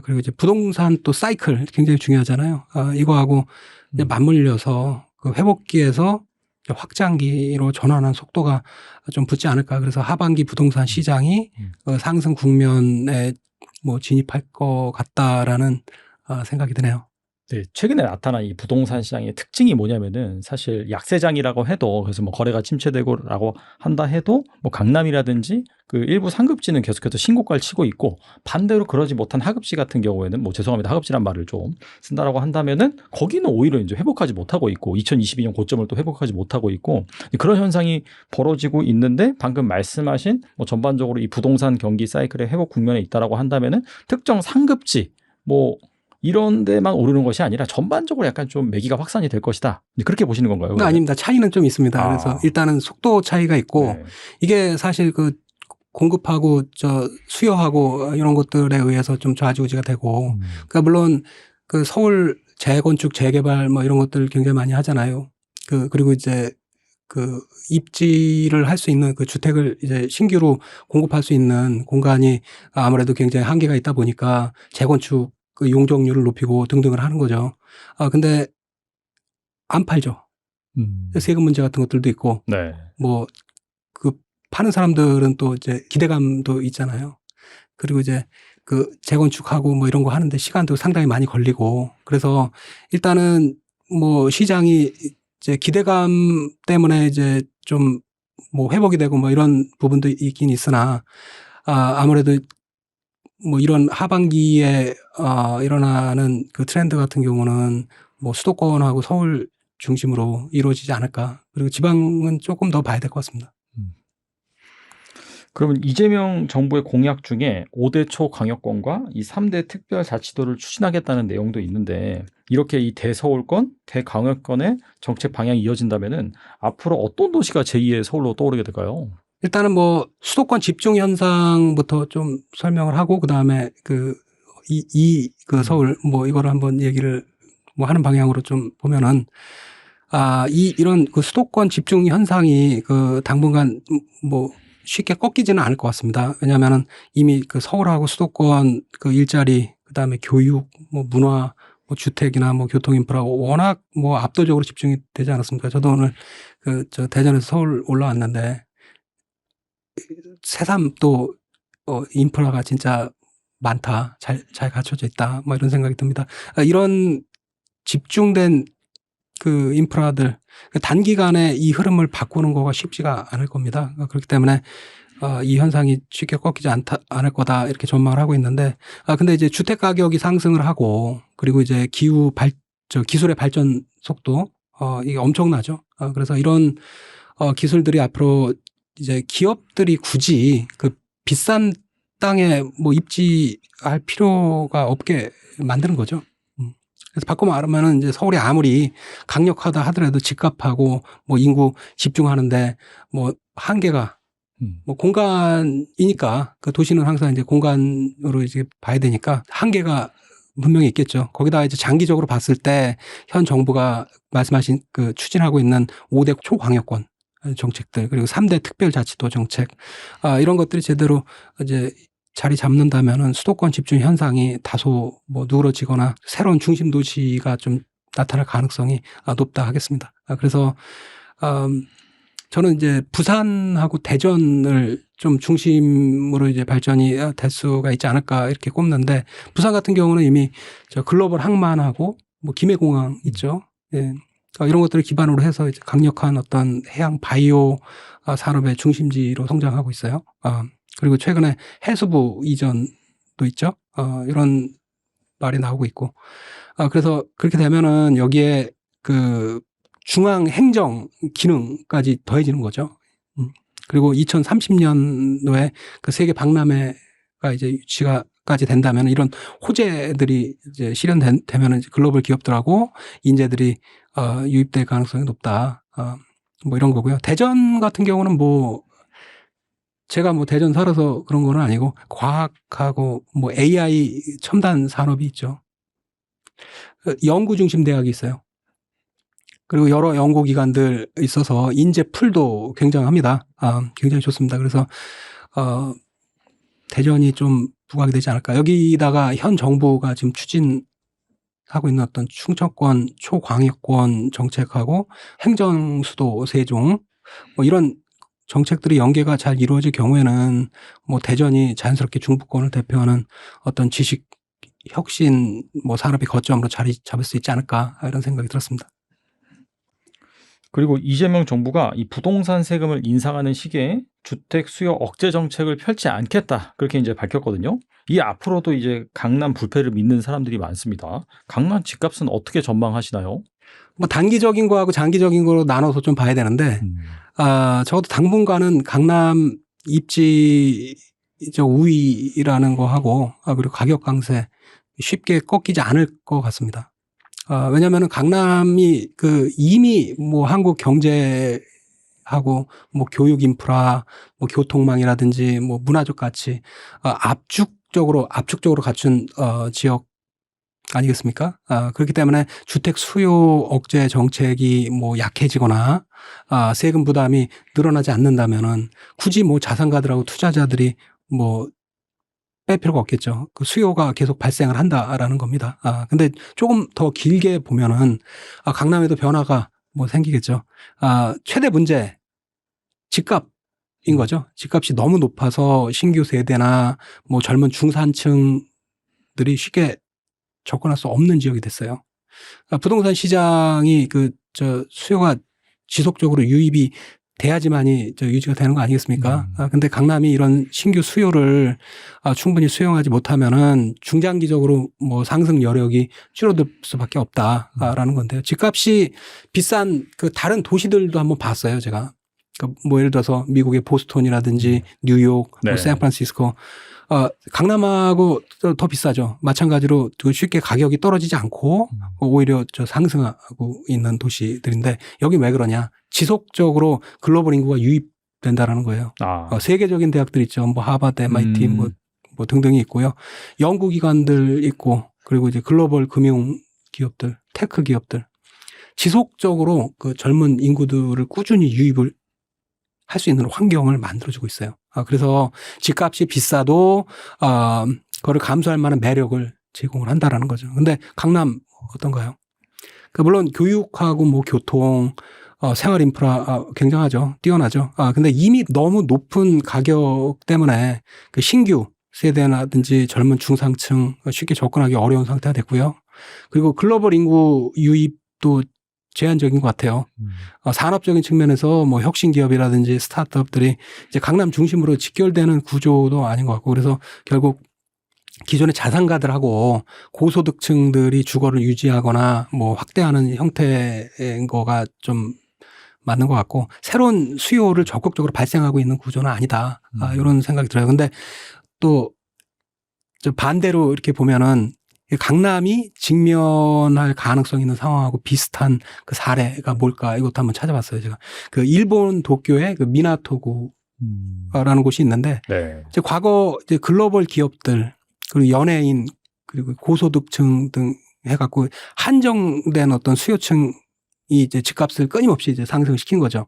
그리고 이제 부동산 또 사이클 굉장히 중요하잖아요. 이거하고 이제 맞물려서 그 회복기에서 확장기로 전환한 속도가 좀 붙지 않을까. 그래서 하반기 부동산 시장이 상승 국면에 뭐 진입할 것 같다라는 생각이 드네요. 네, 최근에 나타난 이 부동산 시장의 특징이 뭐냐면은 사실 약세장이라고 해도 그래서 뭐 거래가 침체되고라고 한다 해도 뭐 강남이라든지 그 일부 상급지는 계속해서 신고가를 치고 있고 반대로 그러지 못한 하급지 같은 경우에는 뭐 죄송합니다. 하급지란 말을 좀 쓴다라고 한다면은 거기는 오히려 이제 회복하지 못하고 있고 2022년 고점을 또 회복하지 못하고 있고 그런 현상이 벌어지고 있는데 방금 말씀하신 뭐 전반적으로 이 부동산 경기 사이클의 회복 국면에 있다라고 한다면은 특정 상급지 뭐 이런 데만 오르는 것이 아니라 전반적으로 약간 좀 매기가 확산이 될 것이다. 그렇게 보시는 건가요? 아닙니다. 차이는 좀 있습니다. 그래서 일단은 속도 차이가 있고 네. 이게 사실 그 공급하고 수요하고 이런 것들에 의해서 좀 좌지우지가 되고 그러니까 물론 그 서울 재건축 재개발 뭐 이런 것들 굉장히 많이 하잖아요. 그리고 이제 그 입지를 할 수 있는 그 주택을 이제 신규로 공급할 수 있는 공간이 아무래도 굉장히 한계가 있다 보니까 재건축 그 용적률을 높이고 등등을 하는 거죠. 근데 안 팔죠. 세금 문제 같은 것들도 있고, 네. 뭐 그 파는 사람들은 또 이제 기대감도 있잖아요. 그리고 이제 그 재건축하고 뭐 이런 거 하는데 시간도 상당히 많이 걸리고, 그래서 일단은 뭐 시장이 이제 기대감 때문에 이제 좀 뭐 회복이 되고 뭐 이런 부분도 있긴 있으나 아무래도 뭐 이런 하반기에 일어나는 그 트렌드 같은 경우는 뭐 수도권하고 서울 중심으로 이루어지지 않을까. 그리고 지방은 조금 더 봐야 될 것 같습니다. 그러면 이재명 정부의 공약 중에 5대 초강역권과 이 3대 특별자치도를 추진하겠다는 내용도 있는데 이렇게 이 대서울권, 대강역권의 정책 방향이 이어진다면은 앞으로 어떤 도시가 제2의 서울로 떠오르게 될까요? 일단은 뭐 수도권 집중 현상부터 좀 설명을 하고 그다음에 그 서울 뭐 이거를 한번 얘기를 뭐 하는 방향으로 좀 보면은 이런 그 수도권 집중 현상이 그 당분간 뭐 쉽게 꺾이지는 않을 것 같습니다. 왜냐하면은 이미 그 서울하고 수도권 그 일자리 그다음에 교육 뭐 문화 뭐 주택이나 뭐 교통 인프라 워낙 뭐 압도적으로 집중이 되지 않았습니까? 저도 오늘 저 대전에서 서울 올라왔는데 새삼 또 인프라가 진짜 많다. 잘 갖춰져 있다. 뭐 이런 생각이 듭니다. 이런 집중된 그 인프라들 단기간에 이 흐름을 바꾸는 거가 쉽지가 않을 겁니다. 그렇기 때문에 이 현상이 쉽게 꺾이지 않을 거다 이렇게 전망을 하고 있는데 근데 이제 주택 가격이 상승을 하고 그리고 이제 기술의 발전 속도 이게 엄청나죠. 그래서 이런 기술들이 앞으로 이제 기업들이 굳이 그 비싼 땅에 뭐 입지할 필요가 없게 만드는 거죠. 그래서 바꿔 말하면은 이제 서울이 아무리 강력하다 하더라도 집값하고 뭐 인구 집중하는데 뭐 한계가 뭐 공간이니까 그 도시는 항상 이제 공간으로 이제 봐야 되니까 한계가 분명히 있겠죠. 거기다 이제 장기적으로 봤을 때 현 정부가 말씀하신 그 추진하고 있는 5대 초광역권 정책들 그리고 3대 특별자치도 정책 이런 것들이 제대로 이제 자리 잡는다면은 수도권 집중 현상이 다소 뭐 누그러지거나 새로운 중심 도시가 좀 나타날 가능성이 높다 하겠습니다. 그래서 저는 이제 부산하고 대전을 좀 중심으로 이제 발전이 될 수가 있지 않을까 이렇게 꼽는데 부산 같은 경우는 이미 저 글로벌 항만하고 뭐 김해공항 있죠. 예. 이런 것들을 기반으로 해서 이제 강력한 어떤 해양 바이오 산업의 중심지로 성장하고 있어요. 그리고 최근에 해수부 이전도 있죠. 이런 말이 나오고 있고. 그래서 그렇게 되면은 여기에 그 중앙 행정 기능까지 더해지는 거죠. 그리고 2030년도에 그 세계 박람회가 이제 유치가까지 된다면 이런 호재들이 이제 실현되면 글로벌 기업들하고 인재들이 유입될 가능성이 높다. 뭐 이런 거고요. 대전 같은 경우는 뭐 제가 뭐 대전 살아서 그런 건 아니고 과학하고 뭐 AI 첨단 산업이 있죠. 연구 중심 대학이 있어요. 그리고 여러 연구기관들 있어서 인재 풀도 굉장합니다. 굉장히 좋습니다. 그래서, 대전이 좀 부각이 되지 않을까. 여기다가 현 정부가 지금 추진하고 있는 어떤 충청권 초광역권 정책하고 행정수도 세종 뭐 이런 정책들이 연계가 잘 이루어질 경우에는 뭐 대전이 자연스럽게 중부권을 대표하는 어떤 지식 혁신 뭐 산업의 거점으로 자리 잡을 수 있지 않을까 이런 생각이 들었습니다. 그리고 이재명 정부가 이 부동산 세금을 인상하는 시기에 주택 수요 억제 정책을 펼지 않겠다. 그렇게 이제 밝혔거든요. 이 앞으로도 이제 강남 불패를 믿는 사람들이 많습니다. 강남 집값은 어떻게 전망하시나요? 뭐 단기적인 거하고 장기적인 거로 나눠서 좀 봐야 되는데, 적어도 당분간은 강남 입지 우위라는 거 하고, 그리고 가격 강세 쉽게 꺾이지 않을 것 같습니다. 왜냐면은 강남이 이미 뭐 한국 경제하고 뭐 교육 인프라, 뭐 교통망이라든지 뭐 문화적 가치, 압축적으로 갖춘, 지역 아니겠습니까? 그렇기 때문에 주택 수요 억제 정책이 뭐 약해지거나, 세금 부담이 늘어나지 않는다면은 굳이 뭐 자산가들하고 투자자들이 뭐 뺄 필요가 없겠죠. 그 수요가 계속 발생을 한다라는 겁니다. 근데 조금 더 길게 보면은, 강남에도 변화가 뭐 생기겠죠. 최대 문제, 집값인 거죠. 집값이 너무 높아서 신규 세대나 뭐 젊은 중산층들이 쉽게 접근할 수 없는 지역이 됐어요. 부동산 시장이 수요가 지속적으로 유입이 돼야지만이 유지가 되는 거 아니겠습니까? 근데 강남이 이런 신규 수요를 충분히 수용하지 못하면은 중장기적으로 뭐 상승 여력이 줄어들 수밖에 없다라는 건데요. 집값이 비싼 다른 도시들도 한번 봤어요, 제가. 뭐 예를 들어서 미국의 보스턴이라든지 뉴욕, 네. 뭐 샌프란시스코. 강남하고 더 비싸죠. 마찬가지로 쉽게 가격이 떨어지지 않고 오히려 상승하고 있는 도시들인데 여기 왜 그러냐. 지속적으로 글로벌 인구가 유입된다라는 거예요. 세계적인 대학들 있죠. 뭐 하버드, MIT 뭐 등등이 있고요. 연구기관들 있고 그리고 이제 글로벌 금융 기업들, 테크 기업들. 지속적으로 젊은 인구들을 꾸준히 유입을 할 수 있는 환경을 만들어주고 있어요. 그래서 집값이 비싸도 그거를 감수할 만한 매력을 제공을 한다라는 거죠. 근데 강남 어떤가요? 물론 교육하고 뭐 교통, 생활 인프라 굉장하죠. 뛰어나죠. 근데 이미 너무 높은 가격 때문에 신규 세대라든지 젊은 중상층 쉽게 접근하기 어려운 상태가 됐고요. 그리고 글로벌 인구 유입도 제한적인 것 같아요. 산업적인 측면에서 뭐 혁신 기업이라든지 스타트업들이 이제 강남 중심으로 직결되는 구조도 아닌 것 같고 그래서 결국 기존의 자산가들하고 고소득층들이 주거를 유지하거나 뭐 확대하는 형태인 거가 좀 맞는 것 같고 새로운 수요를 적극적으로 발생하고 있는 구조는 아니다. 이런 생각이 들어요. 근데 또 반대로 이렇게 보면은 강남이 직면할 가능성 있는 상황하고 비슷한 그 사례가 뭘까 이것도 한번 찾아봤어요. 제가 그 일본 도쿄의 그 미나토구라는 곳이 있는데 네. 이제 과거 이제 글로벌 기업들 그리고 연예인 그리고 고소득층 등 해갖고 한정된 어떤 수요층이 이제 집값을 끊임없이 이제 상승시킨 거죠.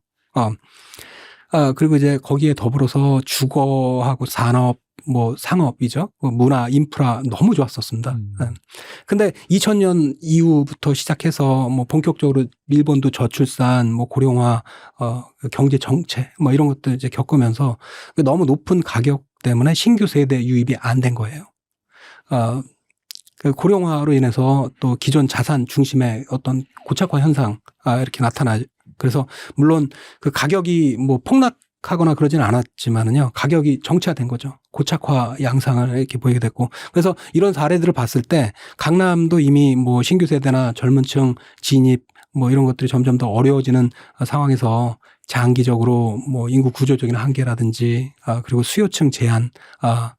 그리고 이제 거기에 더불어서 주거하고 산업, 뭐 상업이죠. 문화, 인프라 너무 좋았었습니다. 근데 2000년 이후부터 시작해서 뭐 본격적으로 일본도 저출산, 뭐 고령화, 경제 정체 뭐 이런 것들 이제 겪으면서 너무 높은 가격 때문에 신규 세대 유입이 안 된 거예요. 그 고령화로 인해서 또 기존 자산 중심의 어떤 고착화 현상 이렇게 나타나죠. 그래서 물론 그 가격이 뭐 폭락하거나 그러지는 않았지만은요, 가격이 정체화된 거죠. 고착화 양상을 이렇게 보이게 됐고, 그래서 이런 사례들을 봤을 때 강남도 이미 뭐 신규 세대나 젊은층 진입 뭐 이런 것들이 점점 더 어려워지는 상황에서 장기적으로 뭐 인구 구조적인 한계라든지 그리고 수요층 제한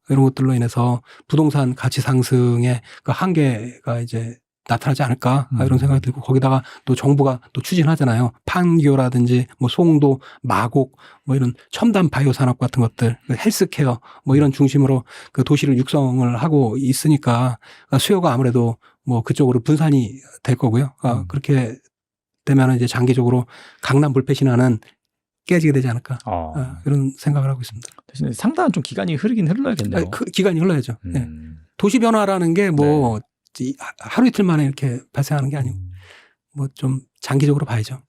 이런 것들로 인해서 부동산 가치 상승의 그 한계가 이제 나타나지 않을까 이런 생각이 들고, 거기다가 또 정부가 또 추진하잖아요. 판교라든지 뭐 송도, 마곡 뭐 이런 첨단 바이오 산업 같은 것들, 헬스케어 뭐 이런 중심으로 그 도시를 육성을 하고 있으니까 수요가 아무래도 뭐 그쪽으로 분산이 될 거고요. 그렇게 되면 이제 장기적으로 강남 불패 신화는 깨지게 되지 않을까 이런 생각을 하고 있습니다. 대신에 상당한 좀 기간이 흐르긴 흘러야겠네요. 그 기간이 흘러야죠. 네. 도시 변화라는 게 뭐 하루 이틀 만에 이렇게 발생하는 게 아니고 뭐 좀 장기적으로 봐야죠.